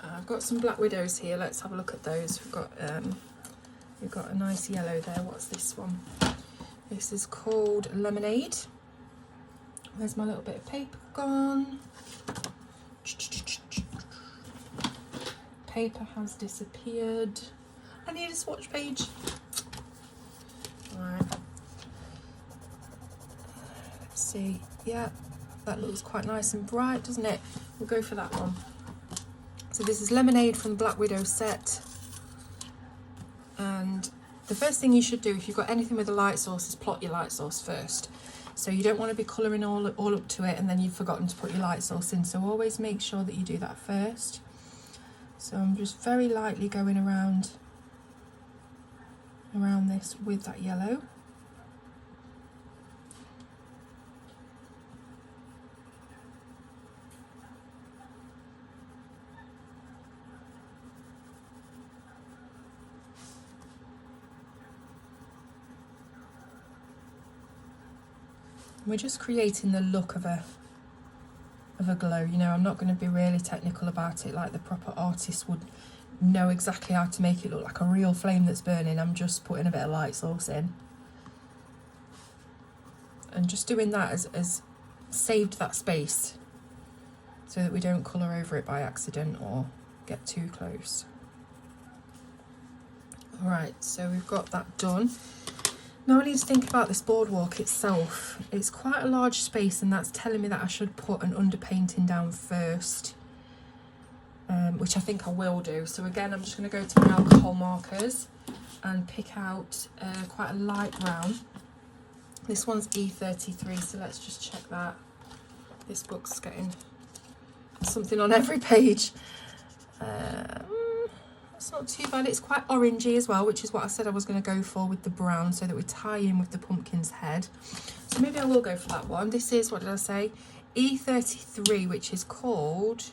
I've got some Black Widows here. Let's have a look at those. We've got a nice yellow there. What's this one? This is called Lemonade. Where's my little bit of paper gone? Paper has disappeared. I need a swatch page. Alright. Let's see. Yeah, that looks quite nice and bright, doesn't it? We'll go for that one. So this is Lemonade from the Black Widow set. And the first thing you should do if you've got anything with a light source is plot your light source first. So you don't want to be colouring all up to it and then you've forgotten to put your light source in. So always make sure that you do that first. So I'm just very lightly going around this with that yellow. We're just creating the look of a glow, you know. I'm not going to be really technical about it like the proper artist would know exactly how to make it look like a real flame that's burning. I'm just putting a bit of light source in. And just doing that as saved that space so that we don't colour over it by accident or get too close. Alright, so we've got that done. Now I need to think about this boardwalk itself. It's quite a large space and that's telling me that I should put an underpainting down first, which I think I will do. So again, I'm just going to go to my alcohol markers and pick out quite a light brown. This one's E33, so let's just check that. This book's getting something on every page. It's not too bad. It's quite orangey as well, which is what I said I was going to go for with the brown, so that we tie in with the pumpkin's head. So maybe I will go for that one. This is, what did I say? E33, which is called...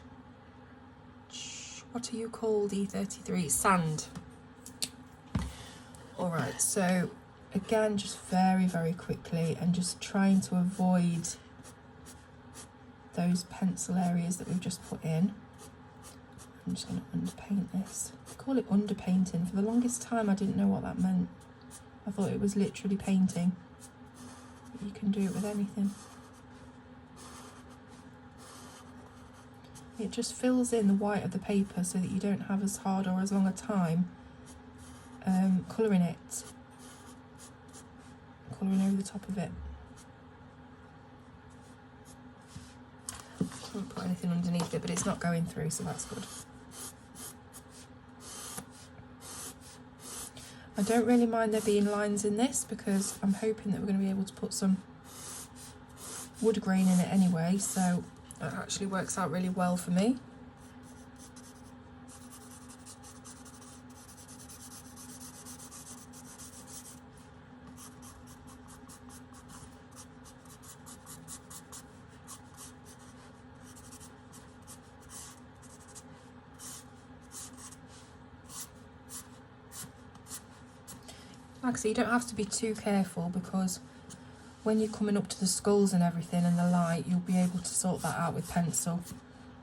What are you called, E33? Sand. Alright, so again, just very, very quickly and just trying to avoid those pencil areas that we've just put in. I'm just going to underpaint this. I call it underpainting. For the longest time I didn't know what that meant. I thought it was literally painting. But you can do it with anything. It just fills in the white of the paper so that you don't have as hard or as long a time colouring it. Colouring over the top of it. I can't put anything underneath it, but it's not going through, so that's good. I don't really mind there being lines in this because I'm hoping that we're going to be able to put some wood grain in it anyway, so that actually works out really well for me. Like I say, you don't have to be too careful because when you're coming up to the skulls and everything and the light, you'll be able to sort that out with pencil.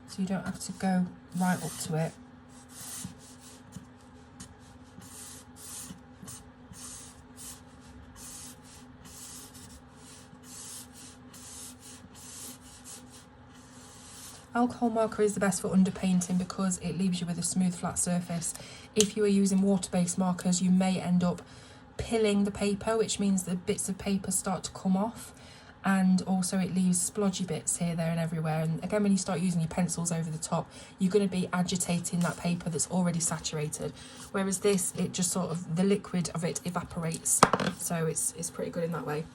So you don't have to go right up to it. Alcohol marker is the best for underpainting because it leaves you with a smooth flat surface. If you are using water-based markers, you may end up pilling the paper, which means the bits of paper start to come off, and also it leaves splodgy bits here, there and everywhere. And again, when you start using your pencils over the top, you're going to be agitating that paper that's already saturated, whereas this, it just sort of, the liquid of it evaporates, so it's pretty good in that way.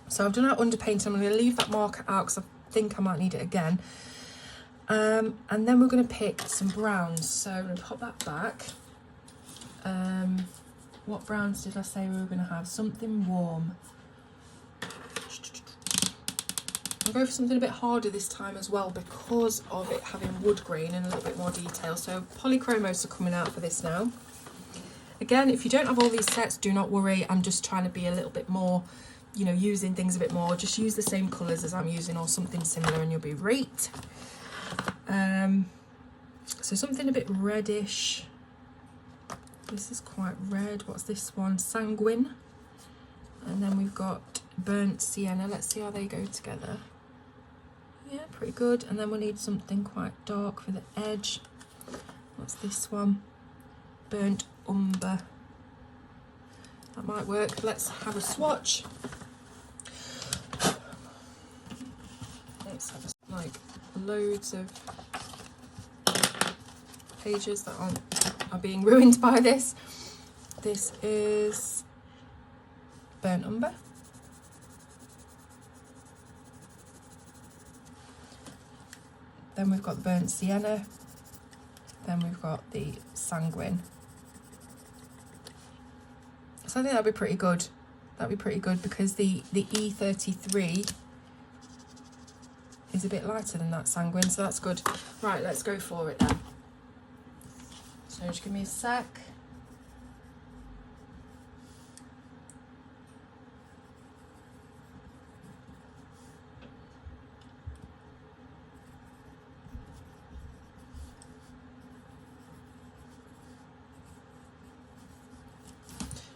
So I've done our underpainting. I'm going to leave that marker out because I think I might need it again. And then we're going to pick some browns, so I'm going to pop that back. What browns did I say we were going to have? Something warm. I'll go for something a bit harder this time as well because of it having wood grain and a little bit more detail. So polychromos are coming out for this now. Again, if you don't have all these sets, do not worry. I'm just trying to be a little bit more you know, using things a bit more, just use the same colours as I'm using or something similar and you'll be right. So something a bit reddish. This is quite red. What's this one? Sanguine. And then we've got burnt sienna. Let's see how they go together. Yeah, pretty good. And then we need something quite dark for the edge. What's this one? Burnt umber. That might work. Let's have a swatch. Let's have like loads of pages that are being ruined by this. This is burnt umber. Then we've got the burnt sienna. Then we've got the sanguine. So I think that'd be pretty good. That'd be pretty good because the E33 is a bit lighter than that sanguine, so that's good. Right, let's go for it then. So just give me a sec.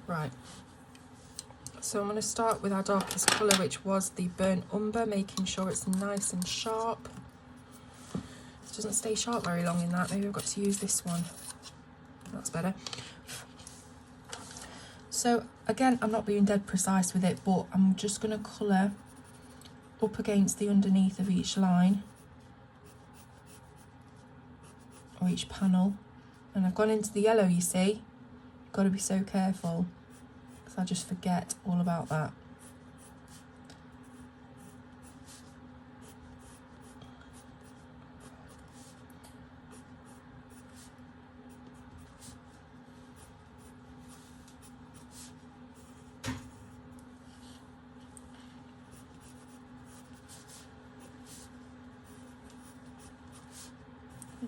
Right, so I'm going to start with our darkest colour, which was the burnt umber, making sure it's nice and sharp. It doesn't stay sharp very long in that. Maybe I've got to use this one. That's better. So again, I'm not being dead precise with it, but I'm just going to colour up against the underneath of each line or each panel. And I've gone into the yellow, you see. Got to be so careful because I just forget all about that.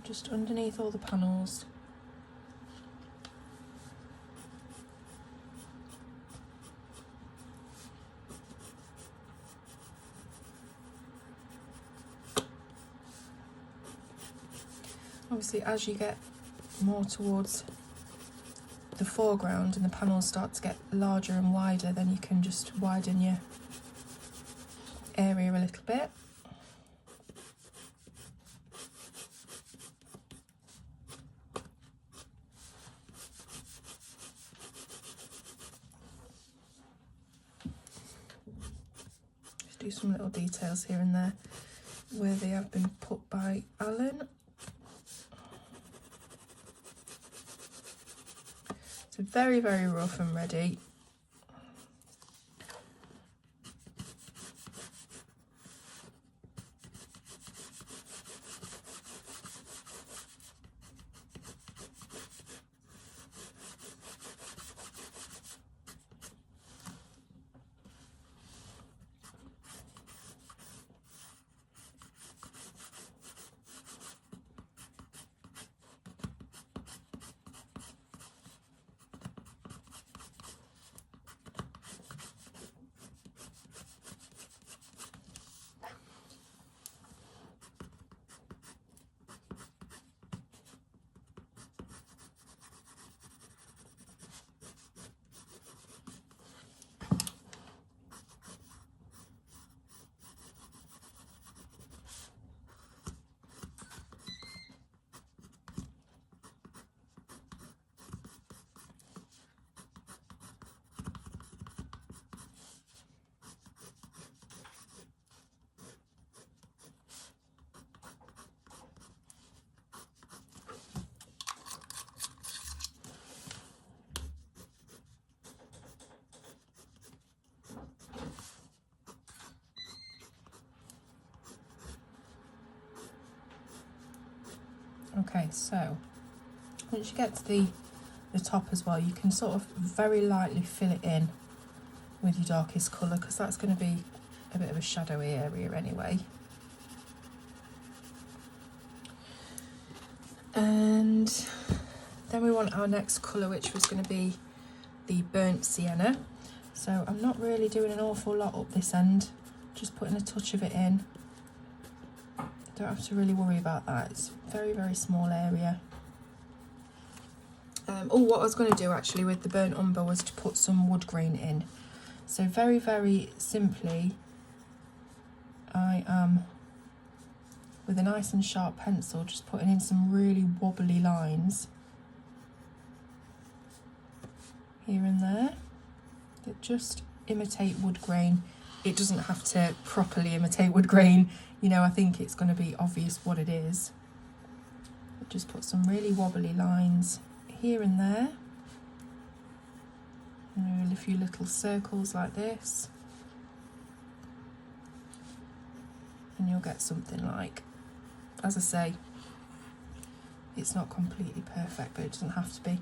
Just underneath all the panels. Obviously, as you get more towards the foreground and the panels start to get larger and wider, then you can just widen your area a little bit. Just do some little details here and there where they have been put by Alan. So very, very rough and ready. Okay, so once you get to the top as well, you can sort of very lightly fill it in with your darkest colour, because that's going to be a bit of a shadowy area anyway. And then we want our next colour, which was going to be the burnt sienna. So I'm not really doing an awful lot up this end, just putting a touch of it in. Don't have to really worry about that, it's a very, very small area. Oh, what I was going to do actually with the burnt umber was to put some wood grain in. So very, very simply, I am, with a nice and sharp pencil, just putting in some really wobbly lines here and there that just imitate wood grain. It doesn't have to properly imitate wood grain, you know, I think it's going to be obvious what it is. But just put some really wobbly lines here and there. And a few little circles like this. And you'll get something like, as I say, it's not completely perfect, but it doesn't have to be.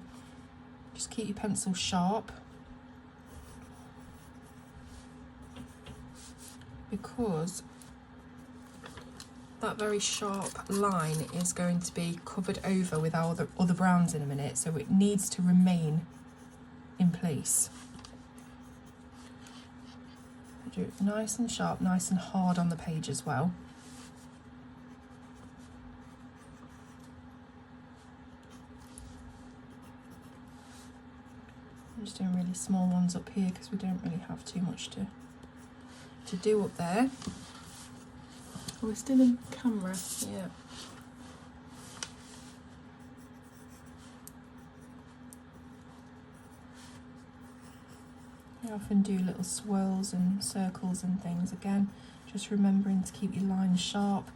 Just keep your pencil sharp, because that very sharp line is going to be covered over with our other browns in a minute, so it needs to remain in place. Do it nice and sharp, nice and hard on the page as well. I'm just doing really small ones up here because we don't really have too much to do up there. We're still in camera, yeah. I often do little swirls and circles and things, again, just remembering to keep your lines sharp,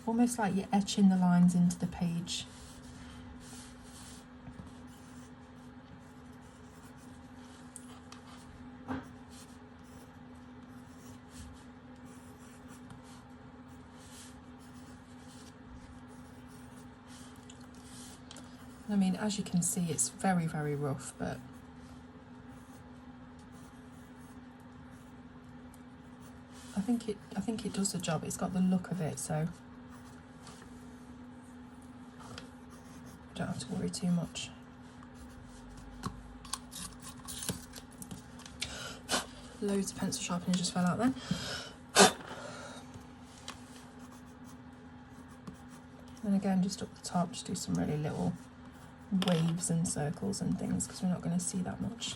almost like you're etching the lines into the page. I mean, as you can see, it's very, very rough, but I think it does the job. It's got the look of it, so I don't have to worry too much. Loads of pencil sharpening just fell out then. And again, just up the top, just do some really little waves and circles and things, because we're not going to see that much.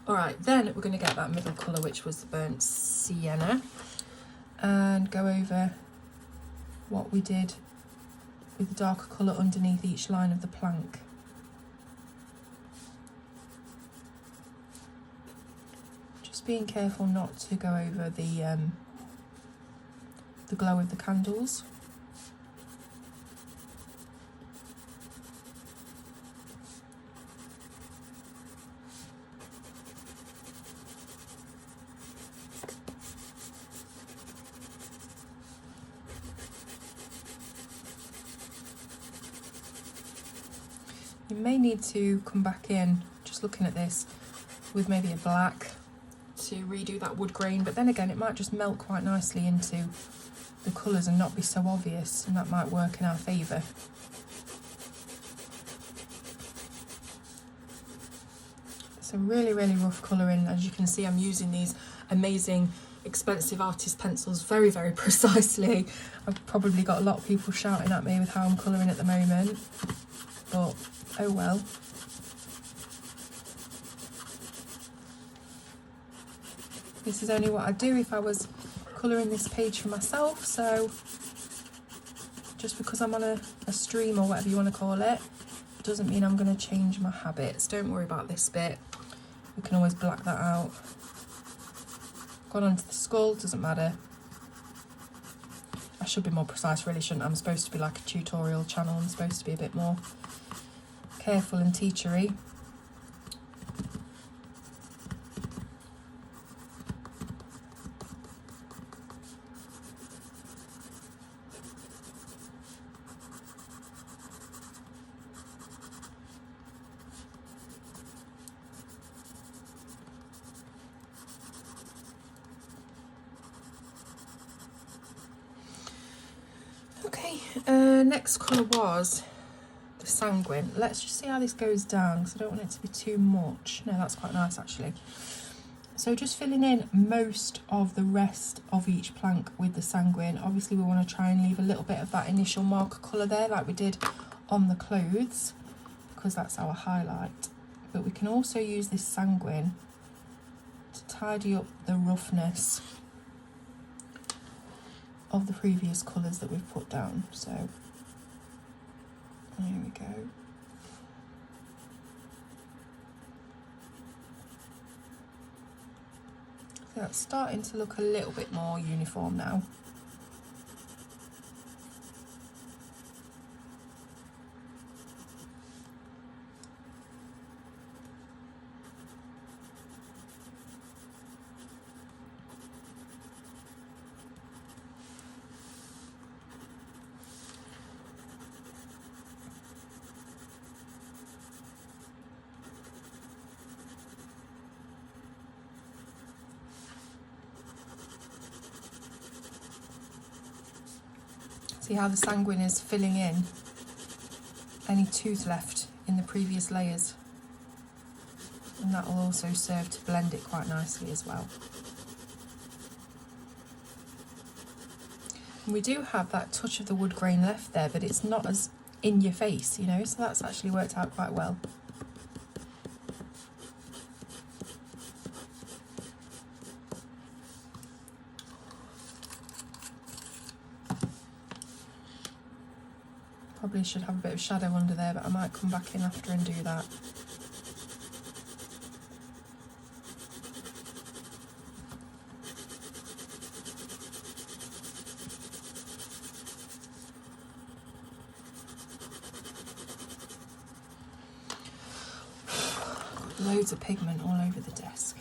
Alright, then we're going to get that middle colour, which was the burnt sienna, and go over what we did with the darker colour underneath each line of the plank. Just being careful not to go over the glow of the candles. You may need to come back in, just looking at this, with maybe a black to redo that wood grain, but then again it might just melt quite nicely into the colours and not be so obvious, and that might work in our favour. So really, really rough colouring. As you can see, I'm using these amazing expensive artist pencils very, very precisely. I've probably got a lot of people shouting at me with how I'm colouring at the moment, but oh well. This is only what I'd do if I was colouring this page for myself, so just because I'm on a stream or whatever you want to call it, doesn't mean I'm going to change my habits. Don't worry about this bit, we can always black that out. Gone onto the skull, doesn't matter. I should be more precise, really shouldn't I? I'm supposed to be like a tutorial channel, I'm supposed to be a bit more careful and teachery. Okay, next colour was the sanguine. Let's just see how this goes down, because I don't want it to be too much. No, that's quite nice actually. So just filling in most of the rest of each plank with the sanguine. Obviously we want to try and leave a little bit of that initial marker colour there like we did on the clothes, because that's our highlight. But we can also use this sanguine to tidy up the roughness of the previous colours that we've put down. So there we go. So that's starting to look a little bit more uniform now. See how the sanguine is filling in any tooth left in the previous layers, and that will also serve to blend it quite nicely as well. And we do have that touch of the wood grain left there, but it's not as in your face, you know, so that's actually worked out quite well. Probably should have a bit of shadow under there, but I might come back in after and do that. Loads of pigment all over the desk.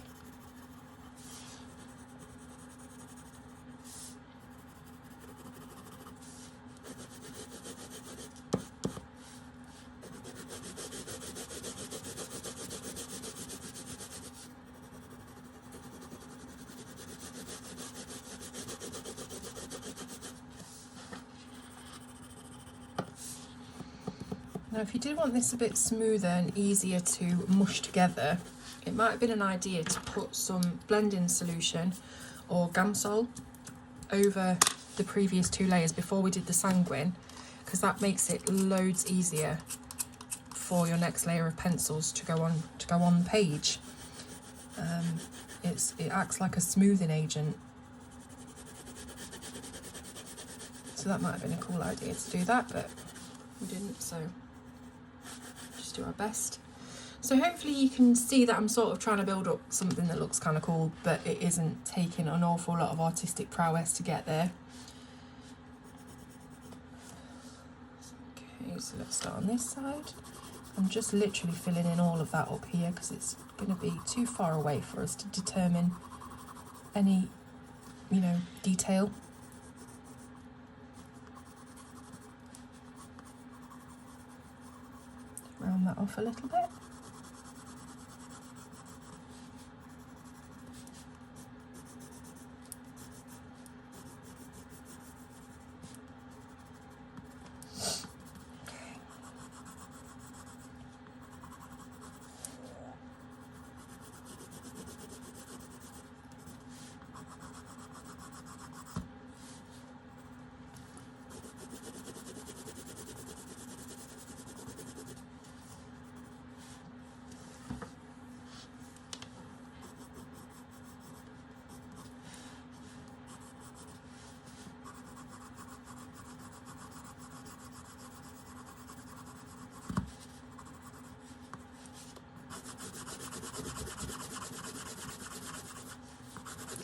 Now if you did want this a bit smoother and easier to mush together, it might have been an idea to put some blending solution or Gamsol over the previous two layers before we did the sanguine, because that makes it loads easier for your next layer of pencils to go on the page. It acts like a smoothing agent. So that might have been a cool idea to do that, but we didn't, so just do our best. So hopefully you can see that I'm sort of trying to build up something that looks kind of cool, but it isn't taking an awful lot of artistic prowess to get there. Okay, so let's start on this side. I'm just literally filling in all of that up here because it's going to be too far away for us to determine any, you know, detail. Round that off a little bit.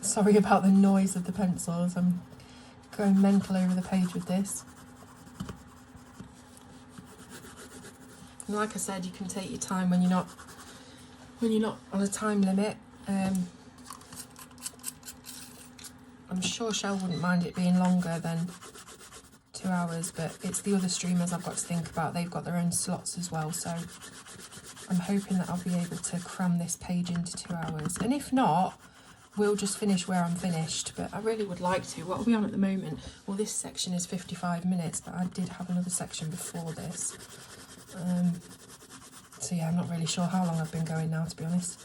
Sorry about the noise of the pencils, I'm going mental over the page with this. And like I said, you can take your time when you're not on a time limit. I'm sure Shell wouldn't mind it being longer than 2 hours, but it's the other streamers I've got to think about. They've got their own slots as well, so I'm hoping that I'll be able to cram this page into 2 hours. And if not, we'll just finish where I'm finished, but I really would like to. What are we on at the moment? Well, this section is 55 minutes, but I did have another section before this. So yeah, I'm not really sure how long I've been going now, to be honest.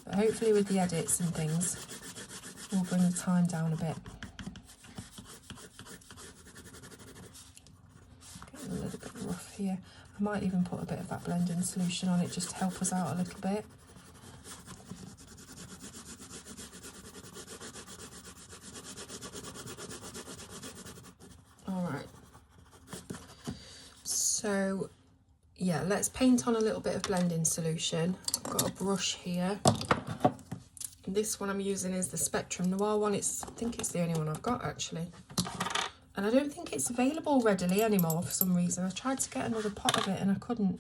But hopefully with the edits and things, we'll bring the time down a bit. Getting a little bit rough here. I might even put a bit of that blending solution on it just to help us out a little bit. Alright, so yeah, let's paint on a little bit of blending solution. I've got a brush here. This one I'm using is the Spectrum Noir one. I think it's the only one I've got actually. And I don't think it's available readily anymore for some reason. I tried to get another pot of it and I couldn't.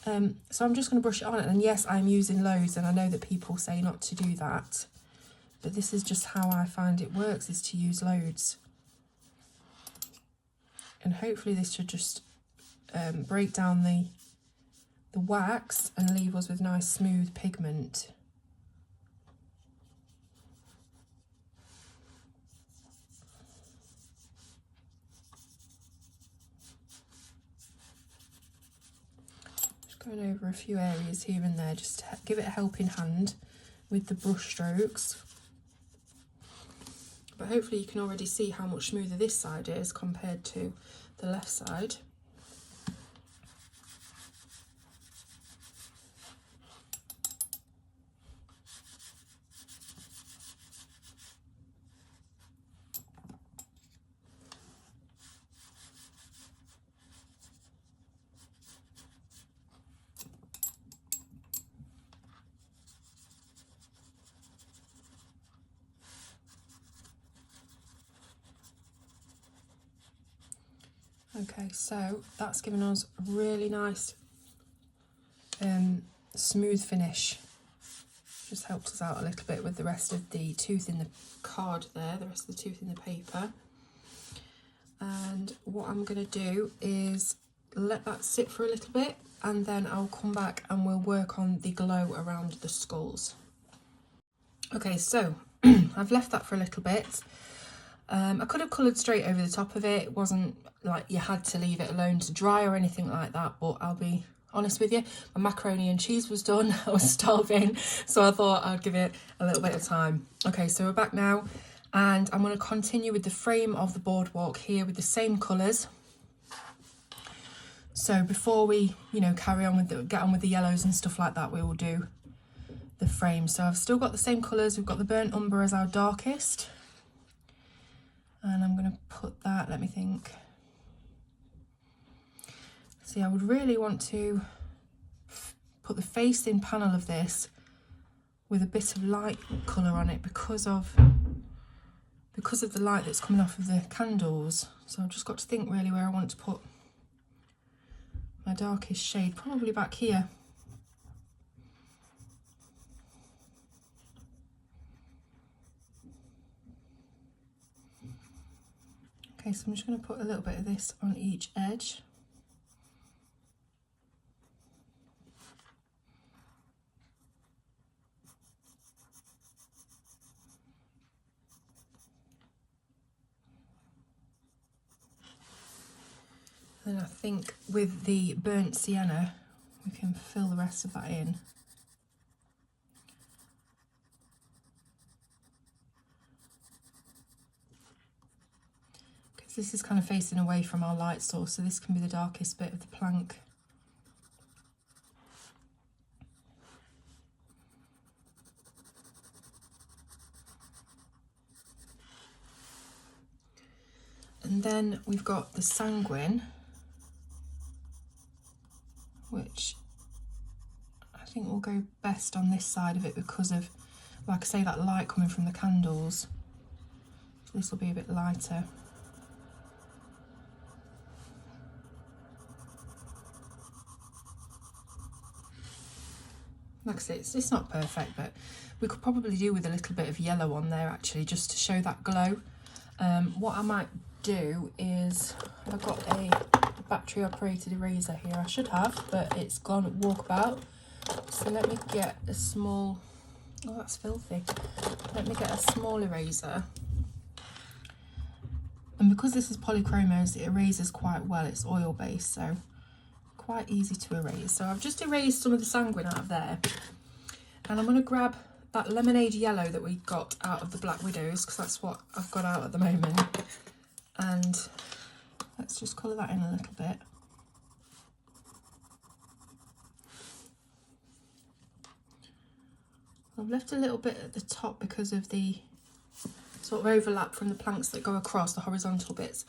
So I'm just going to brush it on it. And yes, I'm using loads, and I know that people say not to do that. But this is just how I find it works, is to use loads. And hopefully this should just break down the wax and leave us with nice smooth pigment. Going over a few areas here and there just to give it a helping hand with the brush strokes. But hopefully you can already see how much smoother this side is compared to the left side. Okay, so that's given us a really nice smooth finish. Just helps us out a little bit with the rest of the tooth in the card there, the rest of the tooth in the paper. And what I'm going to do is let that sit for a little bit, and then I'll come back and we'll work on the glow around the skulls. Okay, so I've left that for a little bit. I could have coloured straight over the top of it. It wasn't like you had to leave it alone to dry or anything like that, but I'll be honest with you, my macaroni and cheese was done. I was starving, so I thought I'd give it a little bit of time. Okay, so we're back now, and I'm going to continue with the frame of the boardwalk here with the same colours. So before we, carry on with get on with the yellows and stuff like that, we will do the frame. So I've still got the same colours. We've got the burnt umber as our darkest. And I'm going to put that, let me think. See, I would really want to put the facing panel of this with a bit of light colour on it because of the light that's coming off of the candles. So I've just got to think really where I want to put my darkest shade, probably back here. Okay, so I'm just going to put a little bit of this on each edge. Then I think with the burnt sienna, we can fill the rest of that in. This is kind of facing away from our light source, so this can be the darkest bit of the plank. And then we've got the sanguine, which I think will go best on this side of it because of, like I say, that light coming from the candles. So this will be a bit lighter. Like I say, it's not perfect, but we could probably do with a little bit of yellow on there actually, just to show that glow. What I might do is, I've got a battery operated eraser here. I should have, but it's gone at walkabout. So let me get a small, oh that's filthy. Let me get a small eraser. And because this is polychromos, it erases quite well. It's oil based, so quite easy to erase. So I've just erased some of the sanguine out of there, and I'm going to grab that lemonade yellow that we got out of the Black Widows, because that's what I've got out at the moment. And let's just colour that in a little bit. I've left a little bit at the top because of the sort of overlap from the planks that go across, the horizontal bits.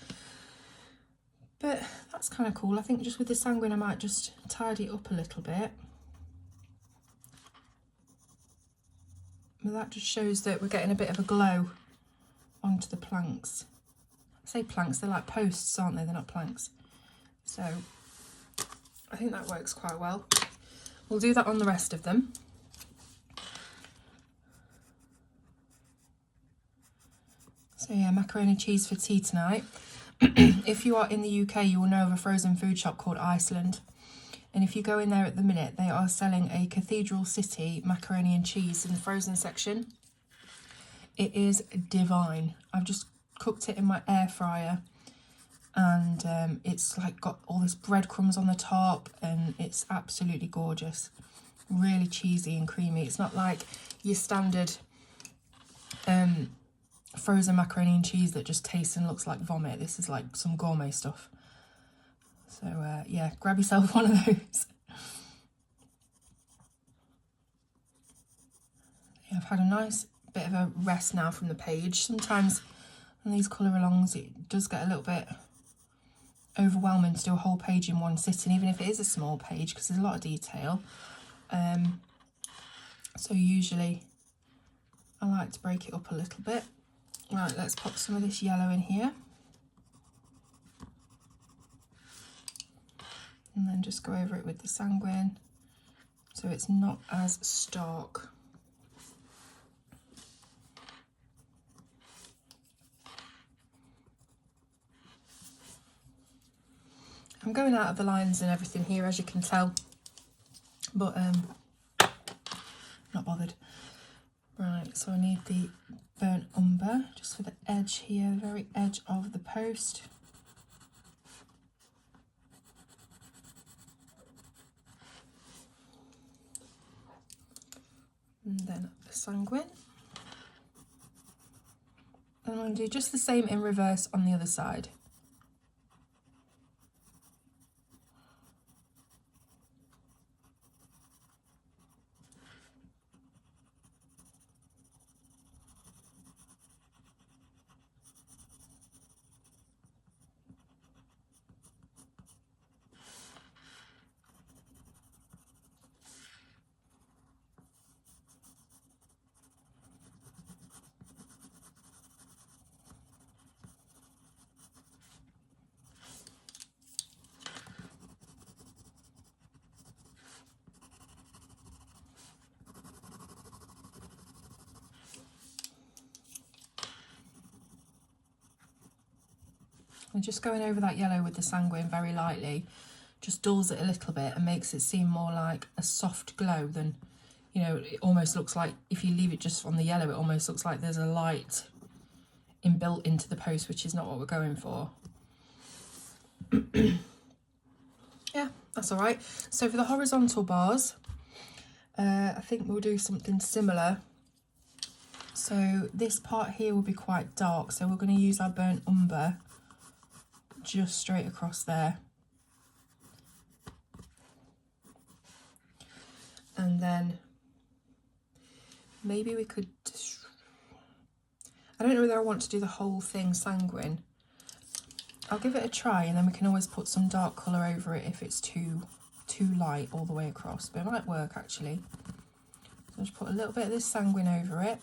But that's kind of cool. I think just with the sanguine I might just tidy it up a little bit. But that just shows that we're getting a bit of a glow onto the planks. I say planks, they're like posts, aren't they? They're not planks. So I think that works quite well. We'll do that on the rest of them. So yeah, macaroni and cheese for tea tonight. If you are in the UK, you will know of a frozen food shop called Iceland. And if you go in there at the minute, they are selling a Cathedral City macaroni and cheese in the frozen section. It is divine. I've just cooked it in my air fryer, and it's like got all this breadcrumbs on the top, and it's absolutely gorgeous. Really cheesy and creamy. It's not like your standard frozen macaroni and cheese that just tastes and looks like vomit. This is like some gourmet stuff. So yeah, grab yourself one of those. Yeah, I've had a nice bit of a rest now from the page. Sometimes on these colour alongs it does get a little bit overwhelming to do a whole page in one sitting, even if it is a small page, because there's a lot of detail. So usually I like to break it up a little bit. Right, let's pop some of this yellow in here. And then just go over it with the sanguine so it's not as stark. I'm going out of the lines and everything here, as you can tell, but not bothered. Right, so I need the burnt umber just for the edge here, the very edge of the post. And then the sanguine. And I'm going to do just the same in reverse on the other side. And just going over that yellow with the sanguine very lightly just dulls it a little bit and makes it seem more like a soft glow than, you know, it almost looks like, if you leave it just on the yellow, it almost looks like there's a light inbuilt into the post, which is not what we're going for. Yeah, that's all right. So for the horizontal bars, I think we'll do something similar. So this part here will be quite dark, so we're going to use our burnt umber just straight across there. And then maybe we could, I don't know whether I want to do the whole thing sanguine. I'll give it a try, and then we can always put some dark colour over it if it's too light all the way across, but it might work actually. So I'll just put a little bit of this sanguine over it.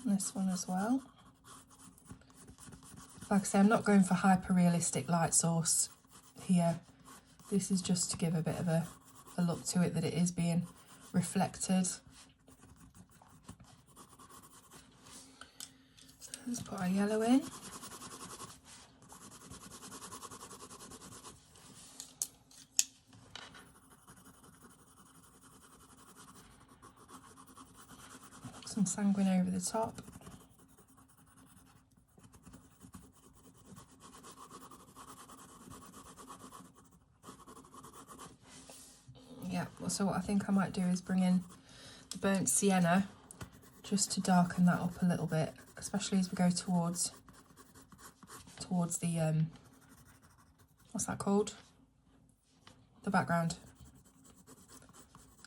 And this one as well. Like I say, I'm not going for hyper-realistic light source here. This is just to give a bit of a look to it, that it is being reflected. Let's put our yellow in. Put some sanguine over the top. Yeah, so what I think I might do is bring in the burnt sienna just to darken that up a little bit, especially as we go towards the, what's that called? The background.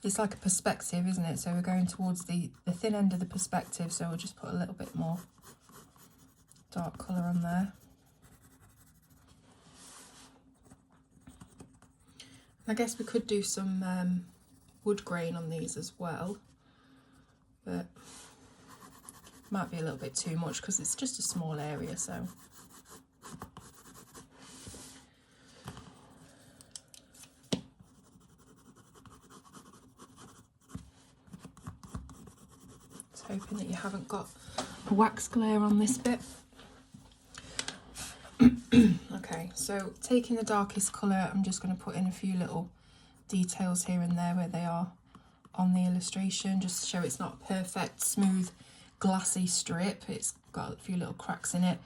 It's like a perspective, isn't it? So we're going towards the thin end of the perspective, so we'll just put a little bit more dark colour on there. I guess we could do some wood grain on these as well, but might be a little bit too much because it's just a small area, so. Just hoping that you haven't got a wax glare on this bit. Okay, so taking the darkest colour, I'm just going to put in a few little details here and there where they are on the illustration, just to show it's not a perfect, smooth, glassy strip. It's got a few little cracks in it.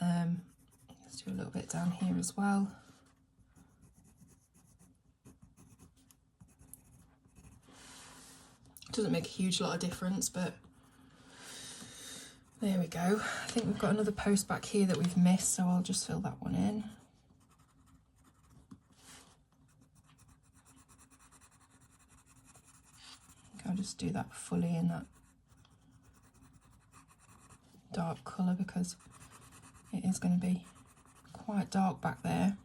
Let's do a little bit down here as well. Doesn't make a huge lot of difference, but there we go. I think we've got another post back here that we've missed, so I'll just fill that one in. I'll just do that fully in that dark colour because it is going to be quite dark back there.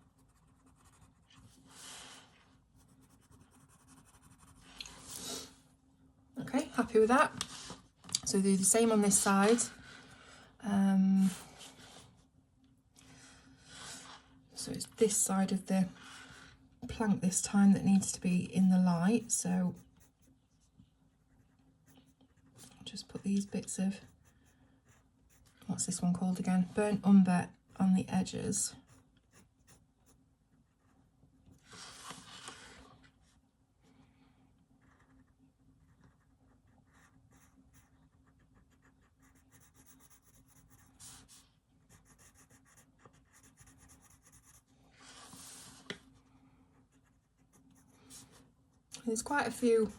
Okay, happy with that. So do the same on this side. So it's this side of the plank this time that needs to be in the light, so I'll just put these bits of, what's this one called again? Burnt umber on the edges. There's quite a few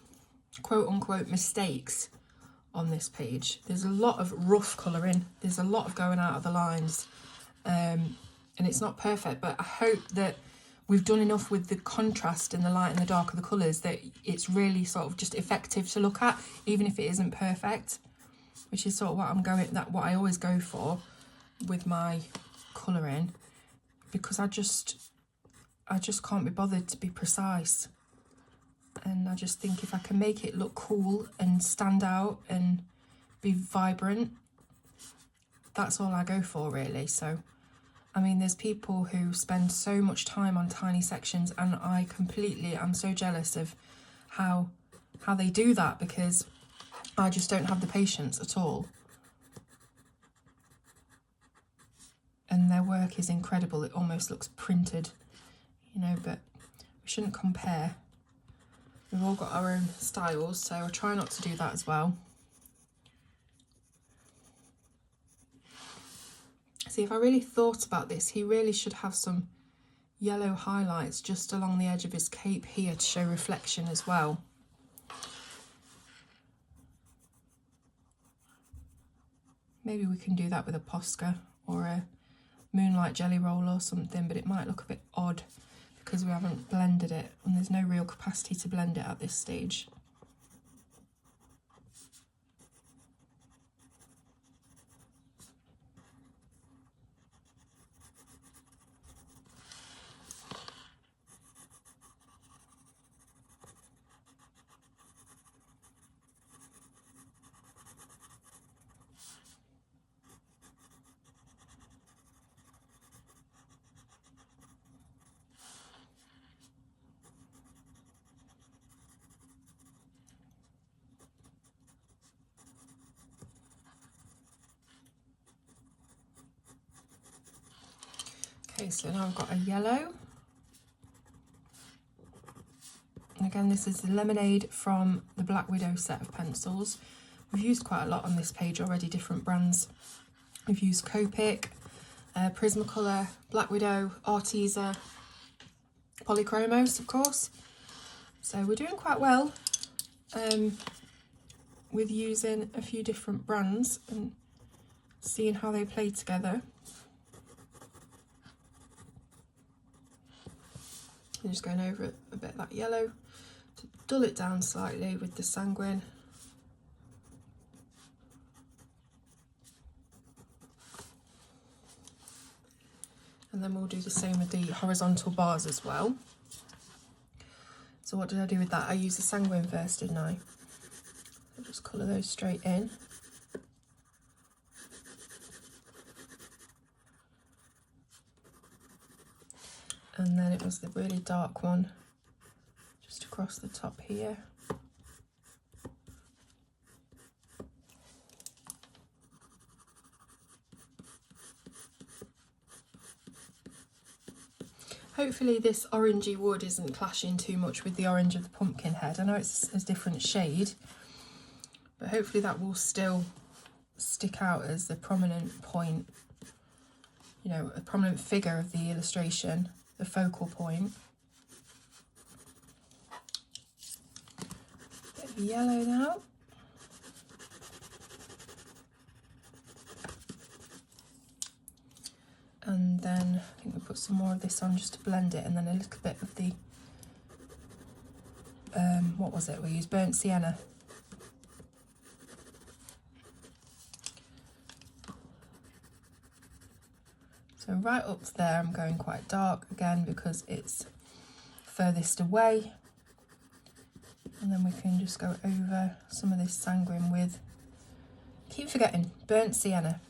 quote-unquote mistakes on this page. There's a lot of rough colouring. There's a lot of going out of the lines. And it's not perfect, but I hope that we've done enough with the contrast and the light and the dark of the colours that it's really sort of just effective to look at, even if it isn't perfect, which is sort of what I always go for with my colouring, because I just can't be bothered to be precise. And I just think if I can make it look cool and stand out and be vibrant, that's all I go for really. So, I mean, there's people who spend so much time on tiny sections, and I'm so jealous of how they do that, because I just don't have the patience at all. And their work is incredible. It almost looks printed, you know, but we shouldn't compare. We've all got our own styles, so I try not to do that as well. See, if I really thought about this, he really should have some yellow highlights just along the edge of his cape here to show reflection as well. Maybe we can do that with a Posca or a moonlight jelly roll or something, but it might look a bit odd because we haven't blended it, and there's no real capacity to blend it at this stage. Okay, so now I've got a yellow. And again, this is the Lemonade from the Black Widow set of pencils. We've used quite a lot on this page already, different brands. We've used Copic, Prismacolor, Black Widow, Arteza, Polychromos, of course. So we're doing quite well with using a few different brands and seeing how they play together. I'm just going over a bit of that yellow to dull it down slightly with the sanguine. And then we'll do the same with the horizontal bars as well. So what did I do with that? I used the sanguine first, didn't I? I'll just colour those straight in. And then it was the really dark one just across the top here. Hopefully this orangey wood isn't clashing too much with the orange of the pumpkin head. I know it's a different shade, but hopefully that will still stick out as the prominent point, you know, a prominent figure of the illustration, the focal point. Bit of yellow now. And then I think we'll put some more of this on just to blend it, and then a little bit of the, what was it? We used burnt sienna. So right up to there I'm going quite dark again because it's furthest away. And then we can just go over some of this sanguine with, keep forgetting, burnt sienna.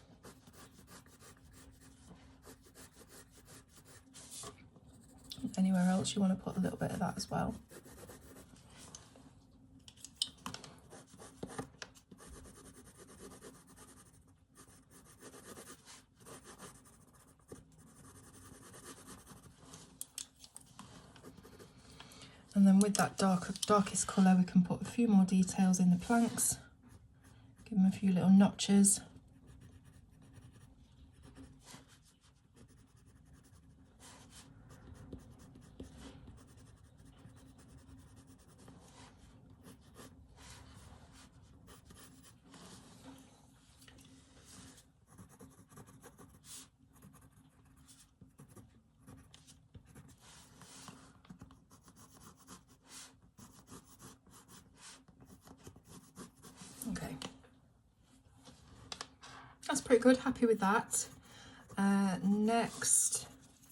Anywhere else you want to put a little bit of that as well. And then with that darkest colour we can put a few more details in the planks, give them a few little notches. Okay, that's pretty good, happy with that. Next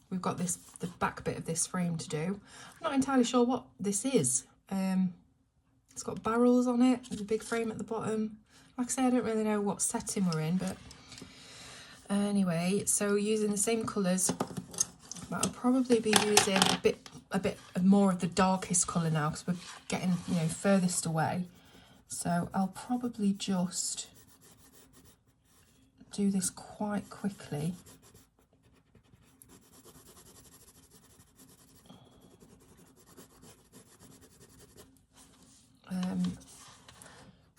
we've got the back bit of this frame to do. I'm not entirely sure what this is. It's got barrels on it, there's a big frame at the bottom. Like I say, I don't really know what setting we're in, but anyway, so using the same colours, but I'll probably be using a bit more of the darkest colour now because we're getting, you know, furthest away. So I'll probably just do this quite quickly.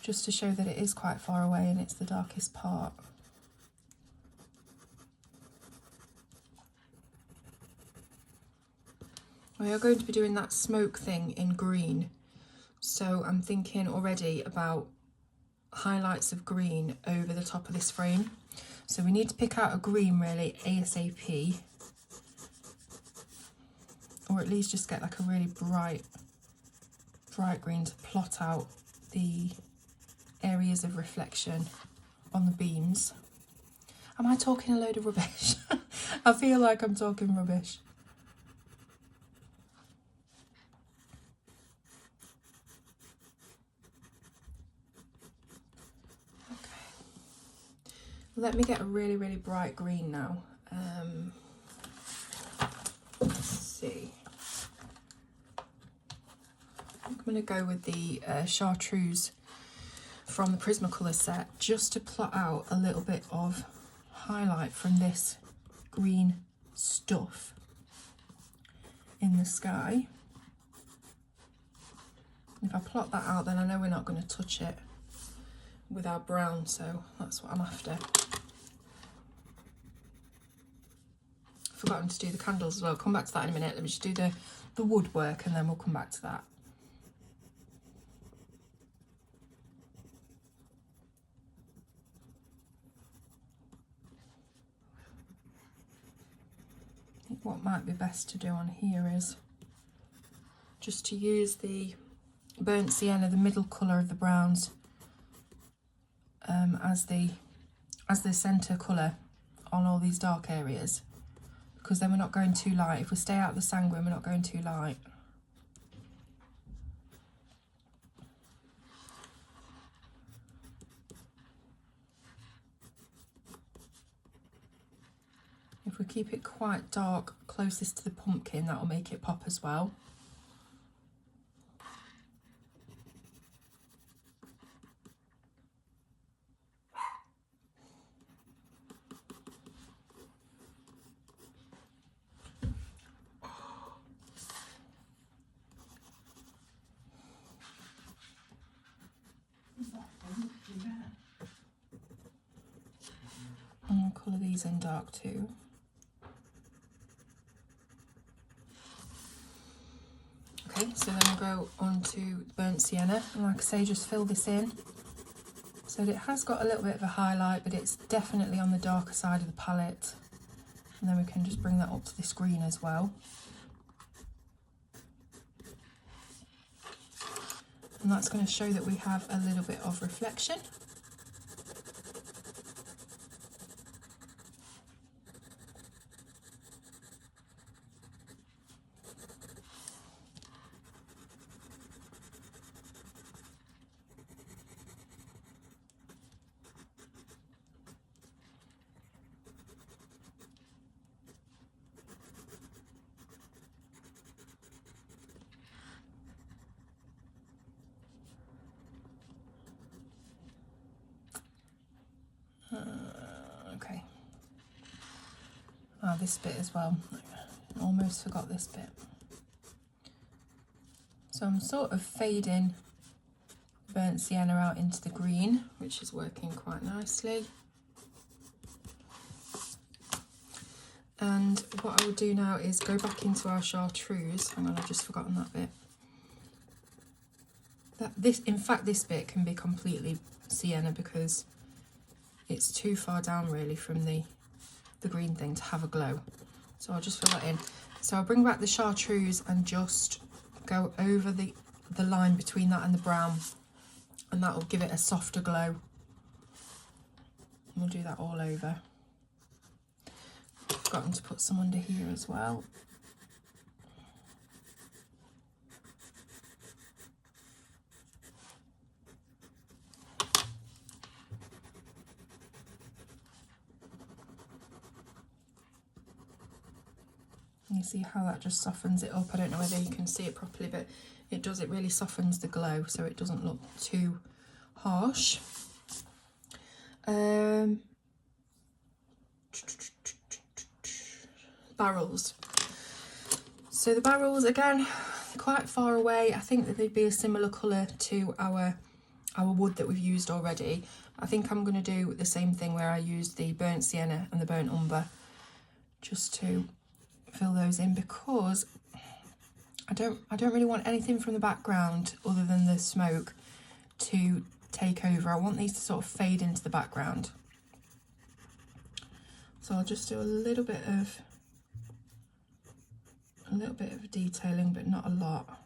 Just to show that it is quite far away and it's the darkest part. We are going to be doing that smoke thing in green. So I'm thinking already about highlights of green over the top of this frame. So we need to pick out a green really ASAP, or at least just get like a really bright green to plot out the areas of reflection on the beams. Am I talking a load of rubbish? I feel like I'm talking rubbish. Let me get a really, really bright green now. Let's see. I'm going to go with the chartreuse from the Prismacolor set just to plot out a little bit of highlight from this green stuff in the sky. If I plot that out, then I know we're not going to touch it with our brown, so that's what I'm after. Forgotten to do the candles as well. Come back to that in a minute. Let me just do the woodwork and then we'll come back to that. I think what might be best to do on here is just to use the burnt sienna, the middle colour of the browns, as the centre colour on all these dark areas, because then we're not going too light. If we stay out of the sanguine, we're not going too light. If we keep it quite dark closest to the pumpkin, that will make it pop as well. And I'll colour these in dark too. Okay, so then we'll go on to burnt sienna, and like I say, just fill this in. So it has got a little bit of a highlight, but it's definitely on the darker side of the palette. And then we can just bring that up to this green as well. And that's going to show that we have a little bit of reflection. Okay. This bit as well. I almost forgot this bit. So I'm sort of fading burnt sienna out into the green, which is working quite nicely. And what I will do now is go back into our chartreuse. Hang on, I've just forgotten that bit. In fact, this bit can be completely sienna because it's too far down really from the green thing to have a glow. So I'll just fill that in. So I'll bring back the chartreuse and just go over the line between that and the brown, and that will give it a softer glow. And we'll do that all over. Forgotten to put some under here as well. You see how that just softens it up. I don't know whether you can see it properly, but it does. It really softens the glow so it doesn't look too harsh. Barrels. So the barrels, again, quite far away. I think that they'd be a similar colour to our wood that we've used already. I think I'm going to do the same thing where I use the burnt sienna and the burnt umber just to fill those in, because I don't really want anything from the background other than the smoke to take over. I want these to sort of fade into the background. So I'll just do a little bit of detailing, but not a lot.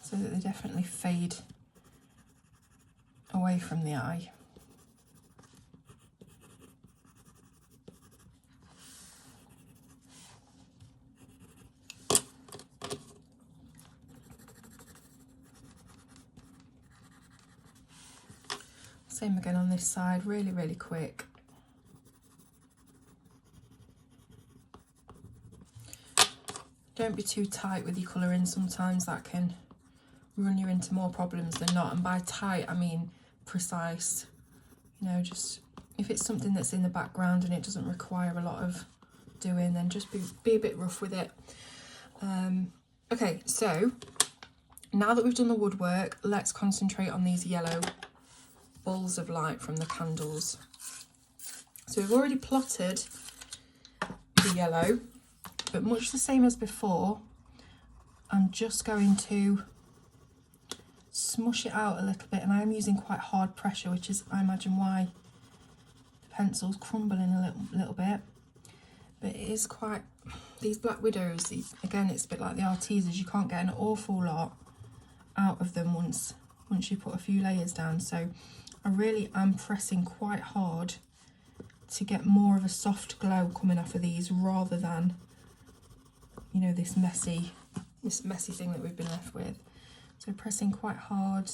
So that they definitely fade away from the eye. Same again on this side, really, really quick. Don't be too tight with your colouring. Sometimes that can run you into more problems than not. And by tight, I mean precise. You know, just if it's something that's in the background and it doesn't require a lot of doing, then just be a bit rough with it. Okay, so now that we've done the woodwork, let's concentrate on these yellow balls of light from the candles. So we've already plotted the yellow But much the same as before, I'm just going to smush it out a little bit, and I am using quite hard pressure, which is, I imagine, why the pencil's crumbling a little bit. But it is quite, these Black Widows, again, it's a bit like the Artisas, you can't get an awful lot out of them once you put a few layers down. So I really am pressing quite hard to get more of a soft glow coming off of these, rather than, you know, this messy thing that we've been left with. So pressing quite hard,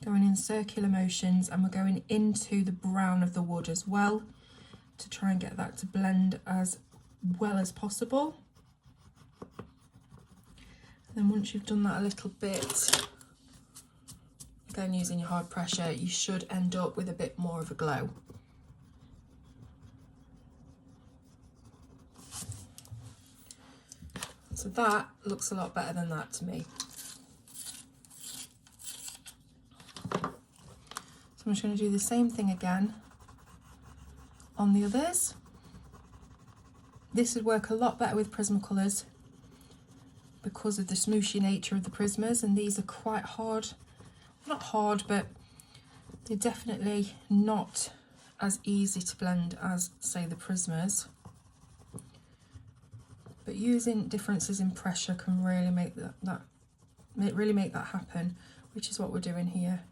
going in circular motions, and we're going into the brown of the wood as well to try and get that to blend as well as possible. And then once you've done that a little bit, again using your hard pressure, you should end up with a bit more of a glow. So that looks a lot better than that to me. So I'm just going to do the same thing again on the others. This would work a lot better with Prismacolors because of the smooshy nature of the Prismas, and these are quite hard. Not hard, but they're definitely not as easy to blend as, say, the Prismas. But using differences in pressure can really make that happen, which is what we're doing here.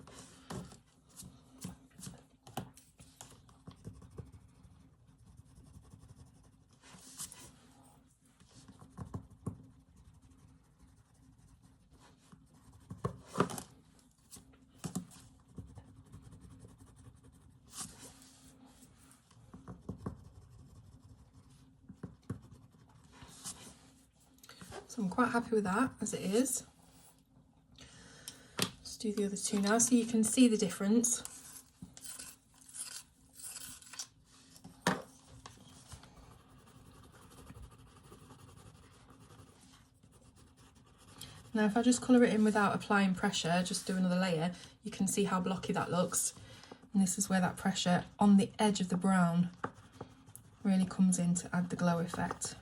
So I'm quite happy with that as it is. Let's do the other two now so you can see the difference. Now if I just colour it in without applying pressure, just do another layer, you can see how blocky that looks. And this is where that pressure on the edge of the brown really comes in to add the glow effect.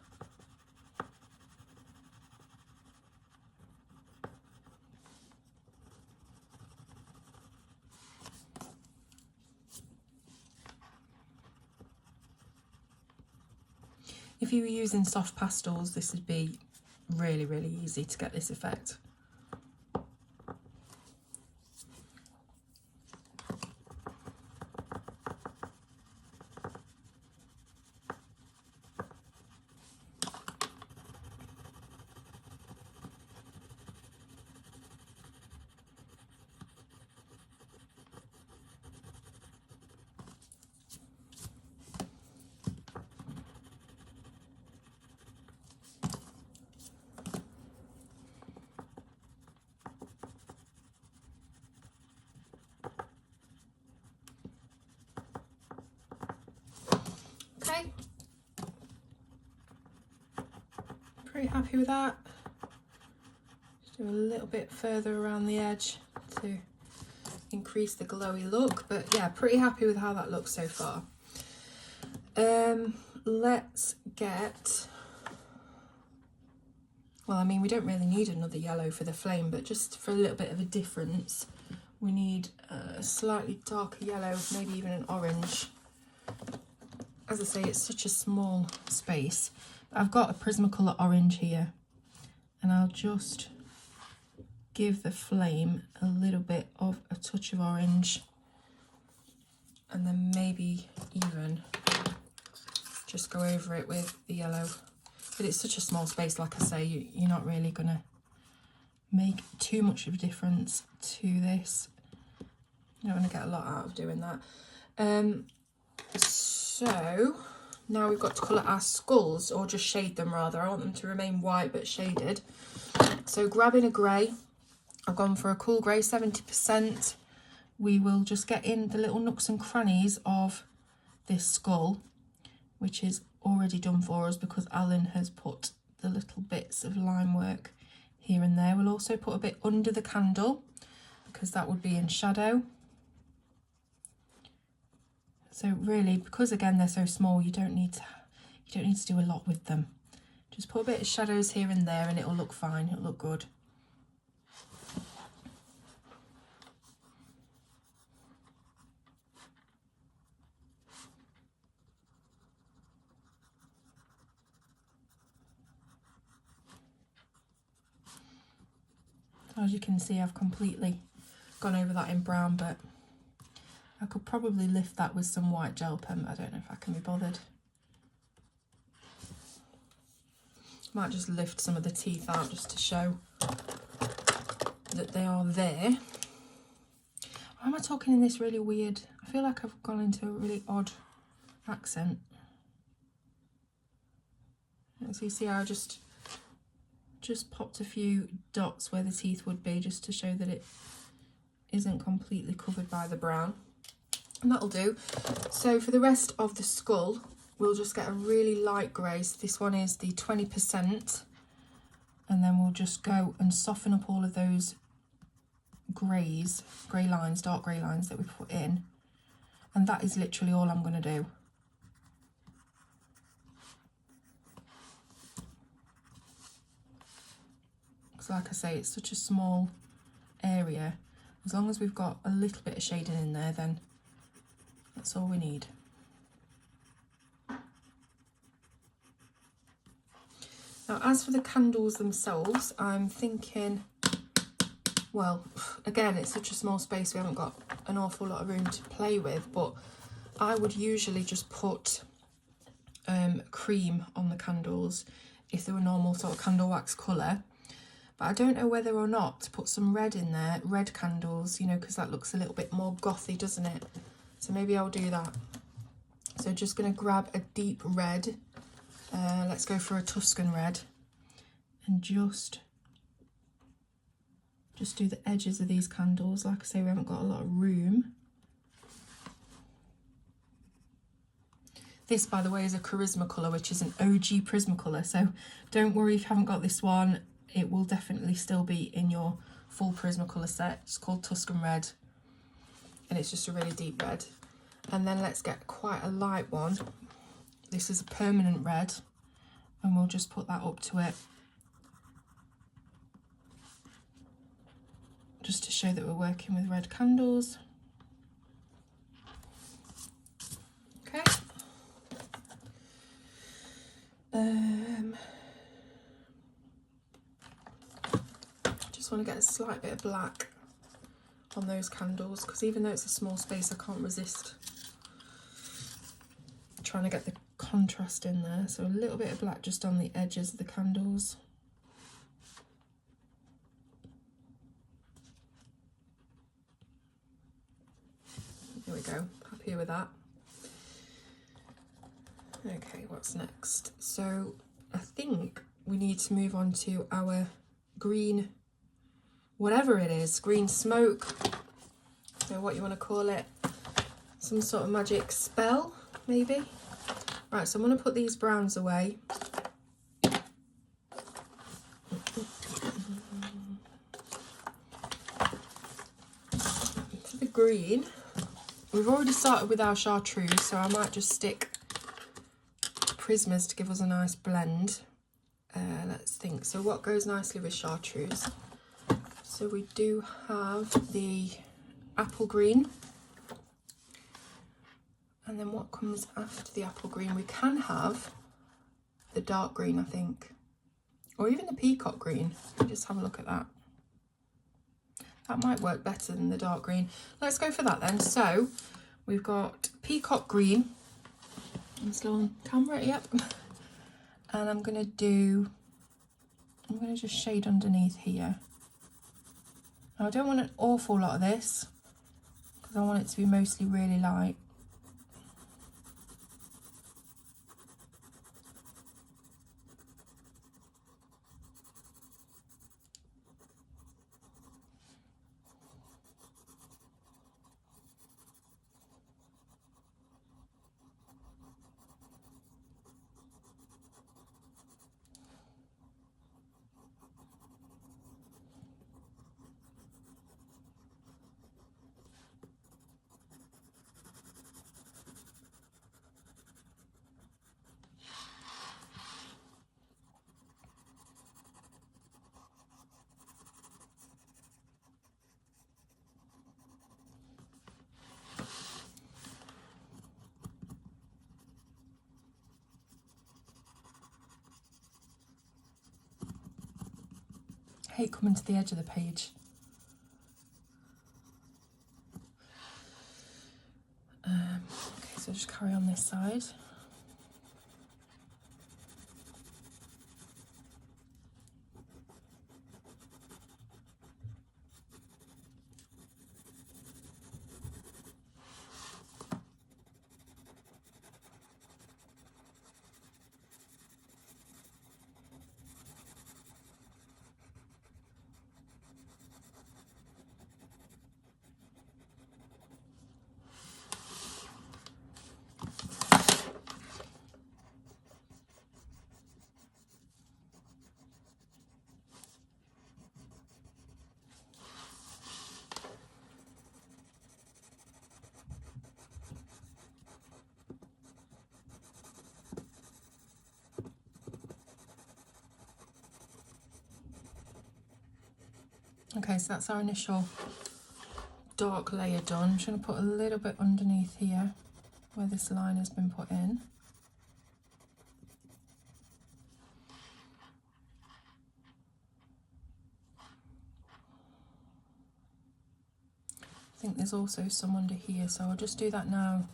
If you were using soft pastels, this would be really, really easy to get this effect. Okay, pretty happy with that. Just do a little bit further around the edge to increase the glowy look, but yeah, pretty happy with how that looks so far. Let's get, well, I mean, we don't really need another yellow for the flame, but just for a little bit of a difference, we need a slightly darker yellow, maybe even an orange. As I say, it's such a small space. But I've got a Prismacolor orange here, and I'll just give the flame a little bit of a touch of orange, and then maybe even just go over it with the yellow. But it's such a small space, like I say, you're not really gonna make too much of a difference to this. You're not gonna get a lot out of doing that. So now we've got to colour our skulls, or just shade them rather. I want them to remain white but shaded. So grabbing a grey, I've gone for a cool grey, 70%. We will just get in the little nooks and crannies of this skull, which is already done for us because Alan has put the little bits of line work here and there. We'll also put a bit under the candle because that would be in shadow. So really, because again they're so small, you don't need to do a lot with them. Just put a bit of shadows here and there and it'll look fine, it'll look good. As you can see, I've completely gone over that in brown, but I could probably lift that with some white gel pen, but I don't know if I can be bothered. Might just lift some of the teeth out just to show that they are there. Why am I talking in this really weird? I feel like I've gone into a really odd accent. So you see how I just popped a few dots where the teeth would be, just to show that it isn't completely covered by the brown. And that'll do. So for the rest of the skull, we'll just get a really light grey. So this one is the 20%. And then we'll just go and soften up all of those greys, grey lines, dark grey lines that we put in. And that is literally all I'm going to do. So like I say, it's such a small area. As long as we've got a little bit of shading in there, then that's all we need. Now, as for the candles themselves, I'm thinking, well, again, it's such a small space, we haven't got an awful lot of room to play with, but I would usually just put cream on the candles if they were normal sort of candle wax colour. But I don't know whether or not to put some red in there, red candles, you know, because that looks a little bit more gothy, doesn't it? So maybe I'll do that. So just going to grab a deep red. Let's go for a Tuscan red. And just do the edges of these candles. Like I say, we haven't got a lot of room. This, by the way, is a Charisma colour, which is an OG Prismacolor. So don't worry if you haven't got this one. It will definitely still be in your full Prismacolor set. It's called Tuscan Red. And it's just a really deep red. And then let's get quite a light one. This is a permanent red. And we'll just put that up to it. Just to show that we're working with red candles. Okay. Just want to get a slight bit of black on those candles, because even though it's a small space, I can't resist trying to get the contrast in there. So a little bit of black just on the edges of the candles. There we go, happy with that. Okay, what's next? So I think we need to move on to our green, whatever it is, green smoke, or what you want to call it, some sort of magic spell, maybe. Right, so I'm going to put these browns away. For the green, we've already started with our chartreuse, so I might just stick Prismas to give us a nice blend. Let's think, so what goes nicely with chartreuse? So we do have the apple green. And then what comes after the apple green? We can have the dark green, I think. Or even the peacock green. Just have a look at that. That might work better than the dark green. Let's go for that then. So we've got peacock green. I'm still on camera, yep. And I'm going to just shade underneath here. Now I don't want an awful lot of this, because I want it to be mostly really light. hate coming to the edge of the page. Okay, so just carry on this side. Okay, so that's our initial dark layer done. I'm just going to put a little bit underneath here where this line has been put in. I think there's also some under here, so I'll just do that now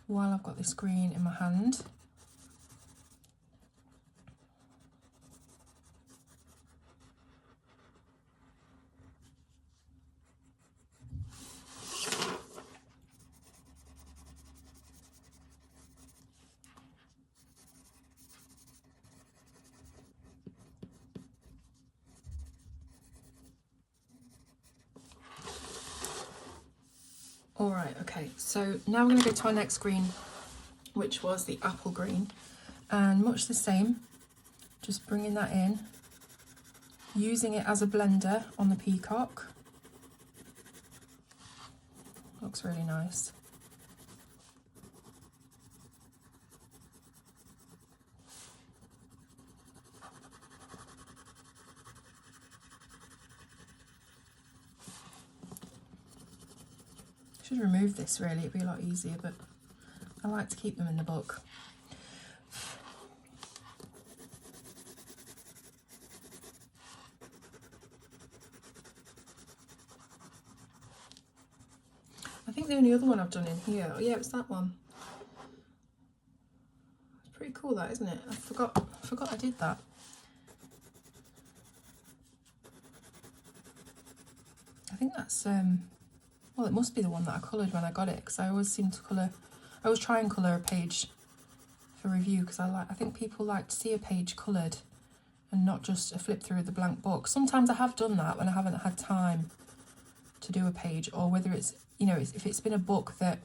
while I've got this green in my hand. Alright, okay, so now we're going to go to our next green, which was the apple green, and much the same, just bringing that in, using it as a blender on the peacock. Looks really nice. Should remove this really, it'd be a lot easier, but I like to keep them in the book. I think the only other one I've done in here, oh yeah, it's that one. It's pretty cool that, isn't it? I forgot I did that. I think that's well, it must be the one that I coloured when I got it, because I always seem to colour, I always try and colour a page for review, because I think people like to see a page coloured and not just a flip through of the blank book. Sometimes I have done that when I haven't had time to do a page, or whether it's, you know, if it's been a book that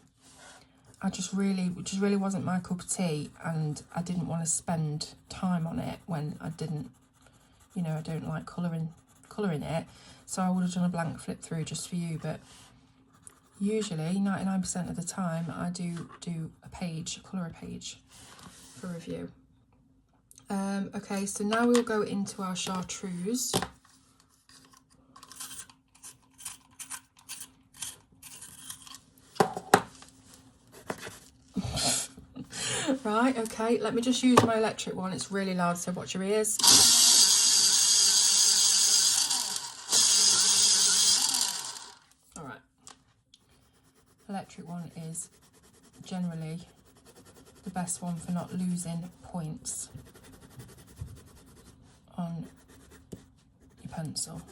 I just really wasn't my cup of tea, and I didn't want to spend time on it when I didn't, you know, I don't like colouring it, so I would have done a blank flip through just for you. But usually 99% of the time I do a page, colour a page for review. Okay, so now we'll go into our chartreuse. Right, okay, let me just use my electric one. It's really loud, so watch your ears. All right. Electric one is generally the best one for not losing points on your pencil.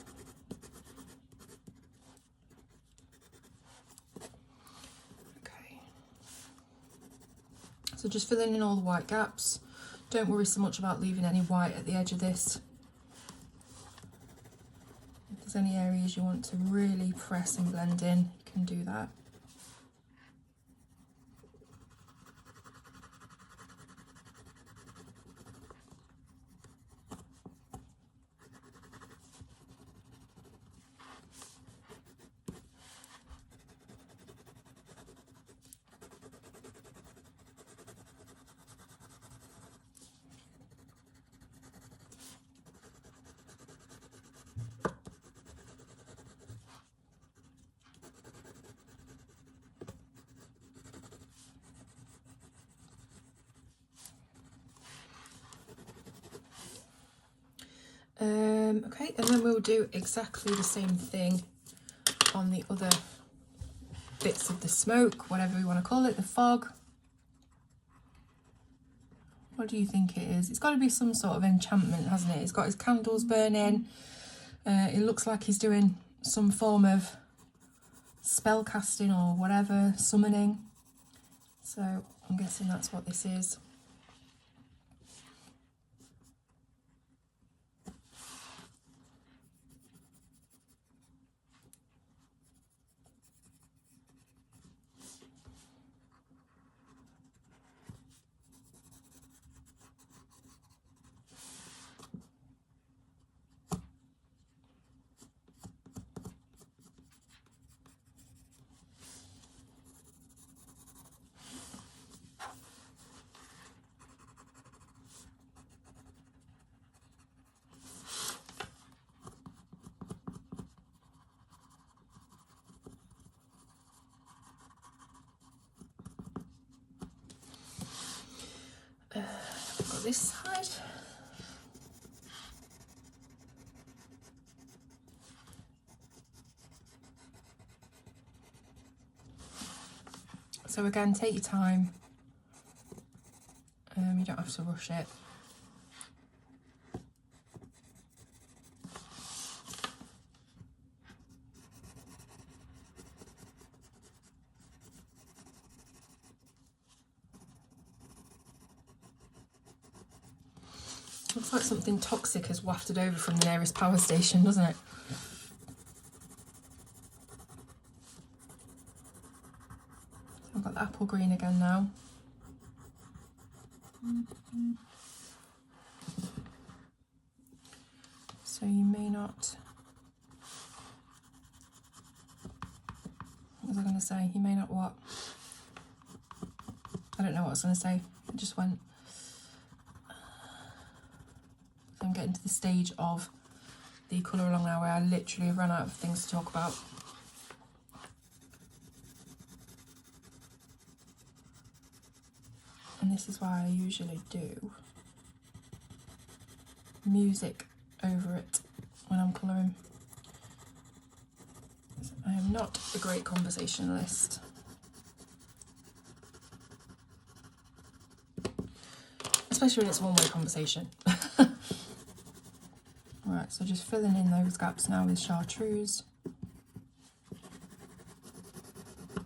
Okay. So just filling in all the white gaps. Don't worry so much about leaving any white at the edge of this. If there's any areas you want to really press and blend in, you can do that. Okay, and then we'll do exactly the same thing on the other bits of the smoke, whatever we want to call it, the fog. What do you think it is? It's got to be some sort of enchantment, hasn't it? He's got his candles burning. It looks like he's doing some form of spell casting or whatever, summoning. So I'm guessing that's what this is. I've got this side. So again, take your time. You don't have to rush it. Looks like something toxic has wafted over from the nearest power station, doesn't it? I've got the apple green again now. So you may not... What was I going to say? You may not what? I don't know what I was going to say. It just went... I'm getting to the stage of the colour along now where I literally run out of things to talk about. And this is why I usually do music over it when I'm colouring. I am not a great conversationalist. Especially when it's a one-way conversation. Right, so just filling in those gaps now with chartreuse.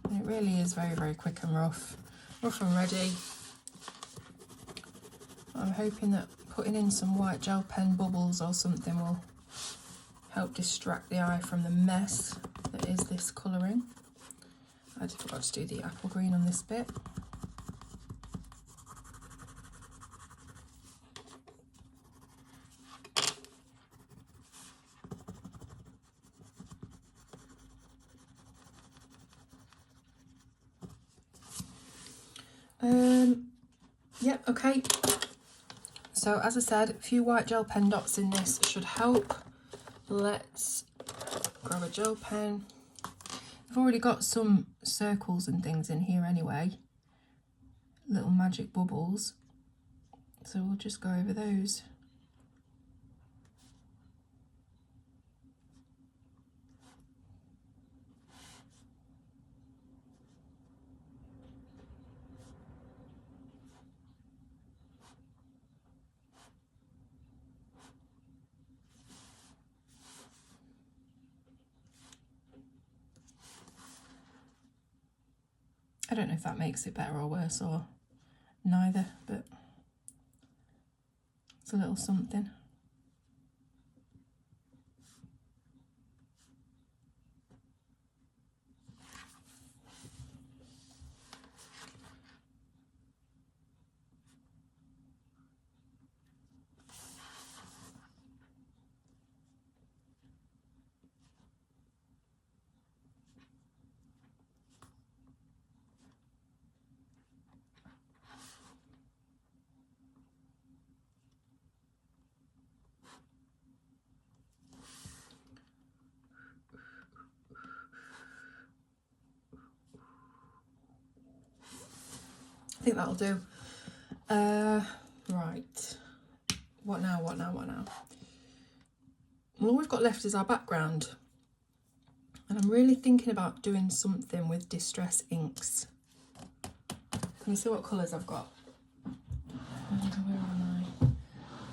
And it really is very, very quick and rough. Rough and ready. I'm hoping that putting in some white gel pen bubbles or something will help distract the eye from the mess that is this colouring. I just forgot to do the apple green on this bit. Yep, okay. So as I said, a few white gel pen dots in this should help. Let's grab a gel pen. I've already got some circles and things in here anyway, little magic bubbles, so we'll just go over those. I don't know if that makes it better or worse or neither, but it's a little something. I think that'll do. Right. What now? all we've got left is our background. And I'm really thinking about doing something with distress inks. Can you see what colours I've got? Where am I?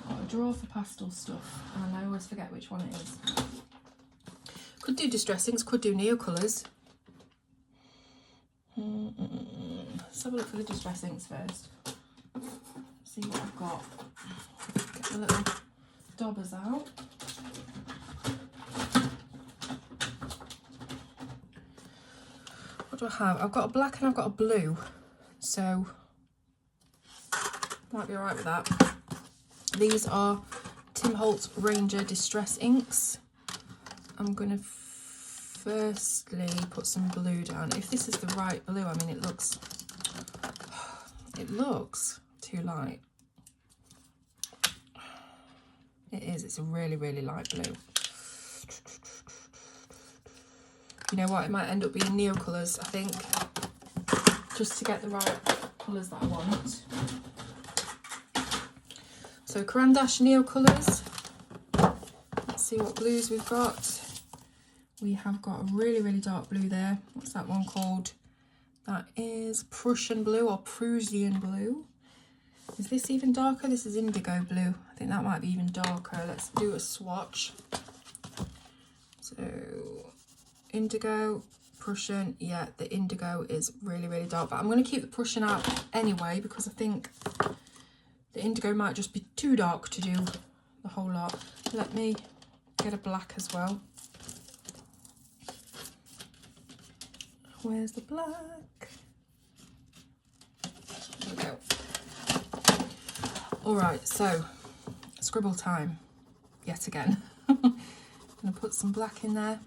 I've got a drawer for pastel stuff, and I always forget which one it is. Could do distress inks, could do neo colours. Let's have a look for the distress inks first. See what I've got. Get the little daubers out. What do I have? I've got a black and I've got a blue, so might be alright with that. These are Tim Holtz Ranger Distress Inks. I'm going to firstly put some blue down. If this is the right blue, I mean, it looks too light. It is, it's a really, really light blue. You know what, it might end up being neo colours, I think, just to get the right colours that I want. So Caran d'Ache neo colours. Let's see what blues we've got. We have got a really, really dark blue there. What's that one called? That is Prussian blue or Prussian blue. Is this even darker? This is indigo blue. I think that might be even darker. Let's do a swatch. So indigo, Prussian. Yeah, the indigo is really, really dark. But I'm going to keep the Prussian out anyway because I think the indigo might just be too dark to do the whole lot. Let me get a black as well. Where's the black? There we go. All right, so scribble time yet again. I'm gonna put some black in there.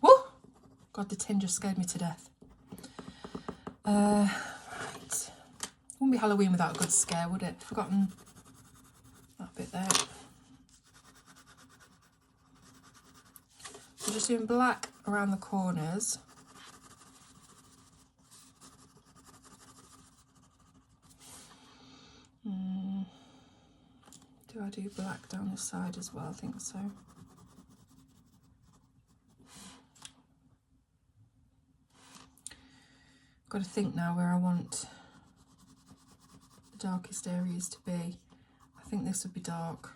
Whoa! God, the tin just scared me to death. Right. Wouldn't be Halloween without a good scare, would it? Forgotten that bit there. So just doing black around the corners. Do I do black down the side as well? I think so. Got to think now where I want the darkest areas to be. I think this would be dark.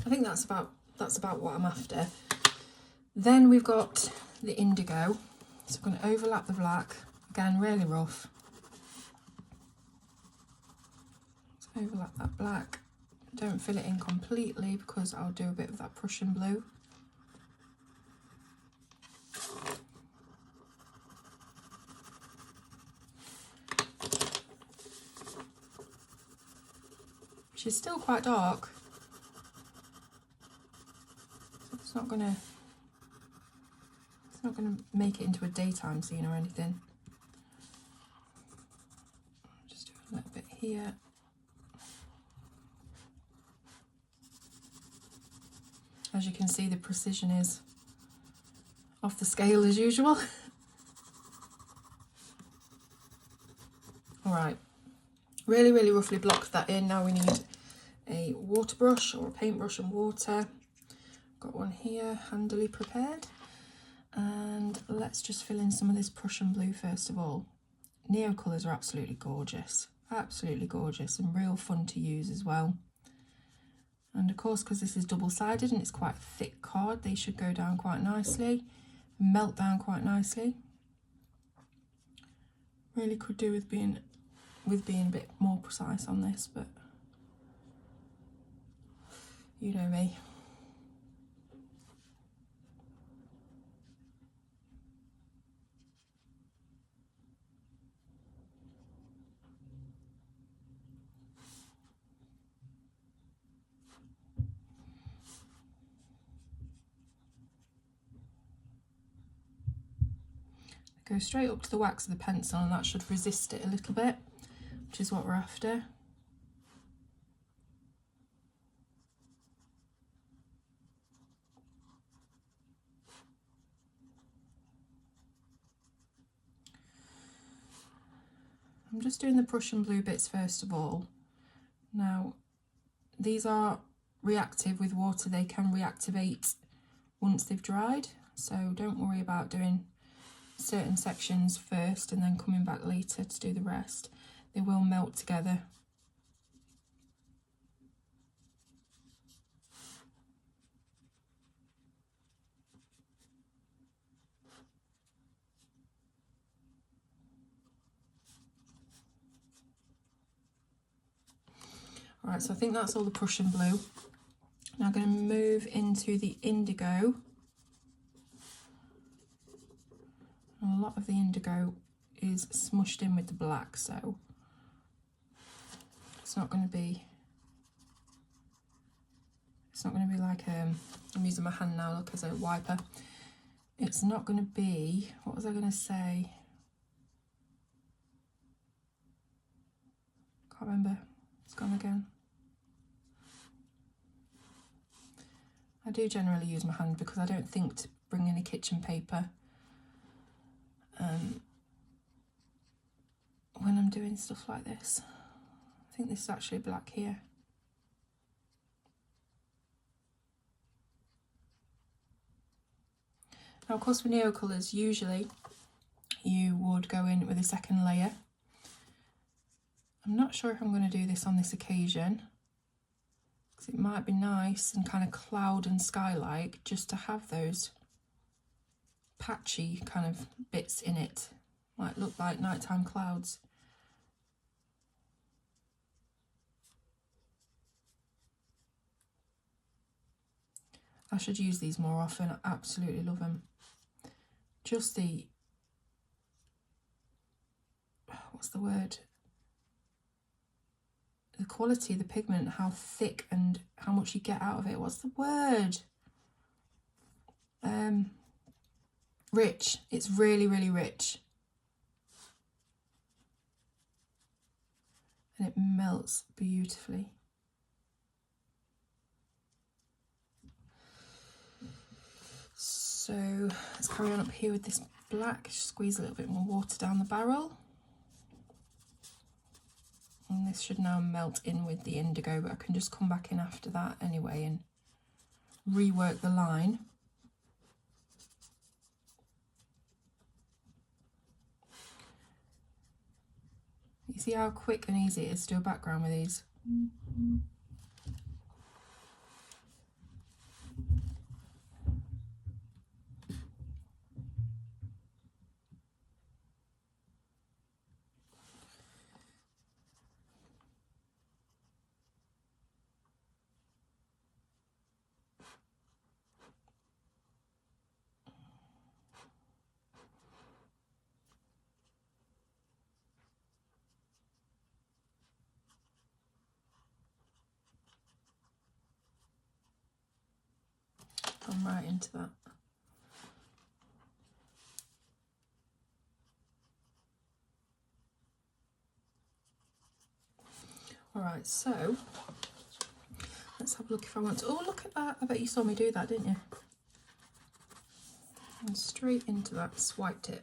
I think that's about what I'm after. Then we've got the indigo. So I'm going to overlap the black. Again, really rough. Let's overlap that black. Don't fill it in completely because I'll do a bit of that Prussian blue. Which is still quite dark. It's not gonna make it into a daytime scene or anything. Just do a little bit here. As you can see, the precision is off the scale as usual. All right, really, really roughly blocked that in. Now we need a water brush or a paintbrush and water. Got one here, handily prepared. And let's just fill in some of this Prussian blue first of all. Neo colours are absolutely gorgeous and real fun to use as well. And of course, because this is double-sided and it's quite a thick card, they should go down quite nicely, melt down quite nicely. Really could do with being with being a bit more precise on this, but you know me. Go straight up to the wax of the pencil, and that should resist it a little bit, which is what we're after. I'm just doing the Prussian blue bits first of all. Now, these are reactive with water. They can reactivate once they've dried, so don't worry about doing certain sections first and then coming back later to do the rest. They will melt together. Alright, so I think that's all the Prussian blue. Now I'm going to move into the indigo. And a lot of the indigo is smushed in with the black, so it's not going to be like I'm using my hand now, look, as a wiper. It's not going to be, what was I going to say? Can't remember. It's gone again. I do generally use my hand because I don't think to bring any kitchen paper when I'm doing stuff like this. I think this is actually black here. Now, of course, with neo colours, usually you would go in with a second layer. I'm not sure if I'm going to do this on this occasion, because it might be nice and kind of cloud and sky-like just to have those patchy kind of bits in it. Might look like nighttime clouds. I should use these more often. I absolutely love them. Just the, what's the word? The quality of the pigment, how thick and how much you get out of it. What's the word? Rich. It's really, really rich. And it melts beautifully. So let's carry on up here with this black. Squeeze a little bit more water down the barrel. And this should now melt in with the indigo, but I can just come back in after that anyway and rework the line. You see how quick and easy it is to do a background with these? Come right into that. Alright, so let's have a look if I want to. Oh, look at that. I bet you saw me do that, didn't you? And straight into that, swiped it.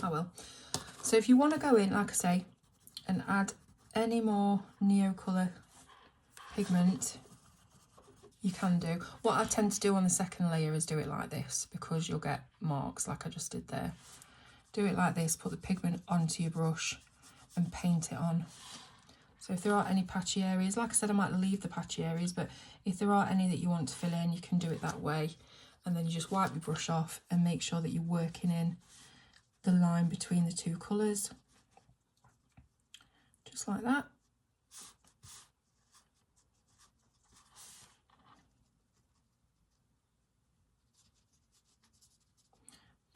Oh well. So if you want to go in, like I say, and add any more neo colour pigment, you can do. What I tend to do on the second layer is do it like this, because you'll get marks like I just did there. Do it like this, put the pigment onto your brush and paint it on. So if there are any patchy areas, like I said, I might leave the patchy areas, but if there are any that you want to fill in, you can do it that way. And then you just wipe your brush off and make sure that you're working in the line between the two colours, just like that.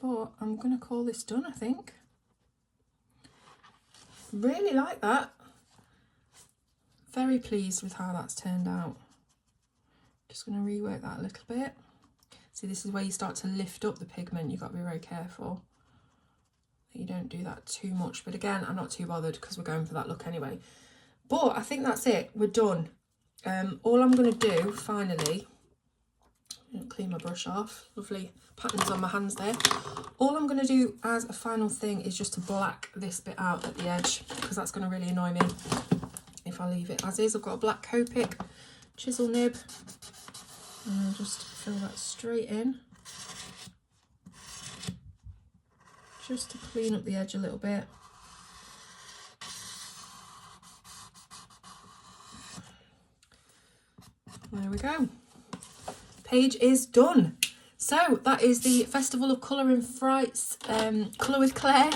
But I'm going to call this done, I think. Really like that. Very pleased with how that's turned out. Just going to rework that a little bit. See, this is where you start to lift up the pigment. You've got to be very careful that you don't do that too much. But again, I'm not too bothered because we're going for that look anyway. But I think that's it. We're done. All I'm going to do, finally, clean my brush off. Lovely patterns on my hands there. All I'm going to do as a final thing is just to black this bit out at the edge, because that's going to really annoy me if I leave it as is. I've got a black Copic chisel nib, and I'll just fill that straight in, just to clean up the edge a little bit. There we go. Page is done. So that is the Festival of Colour in Frights Colour with Claire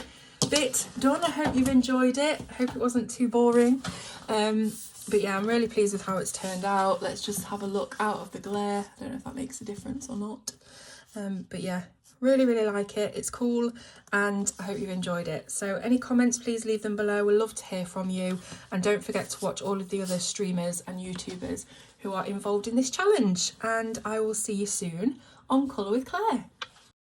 bit done. I hope you've enjoyed it. I hope it wasn't too boring. But yeah, I'm really pleased with how it's turned out. Let's just have a look out of the glare. I don't know if that makes a difference or not. But yeah, really, really like it. It's cool, and I hope you've enjoyed it. So any comments, please leave them below. We'd love to hear from you. And don't forget to watch all of the other streamers and YouTubers who are involved in this challenge. And I will see you soon on Colour with Claire.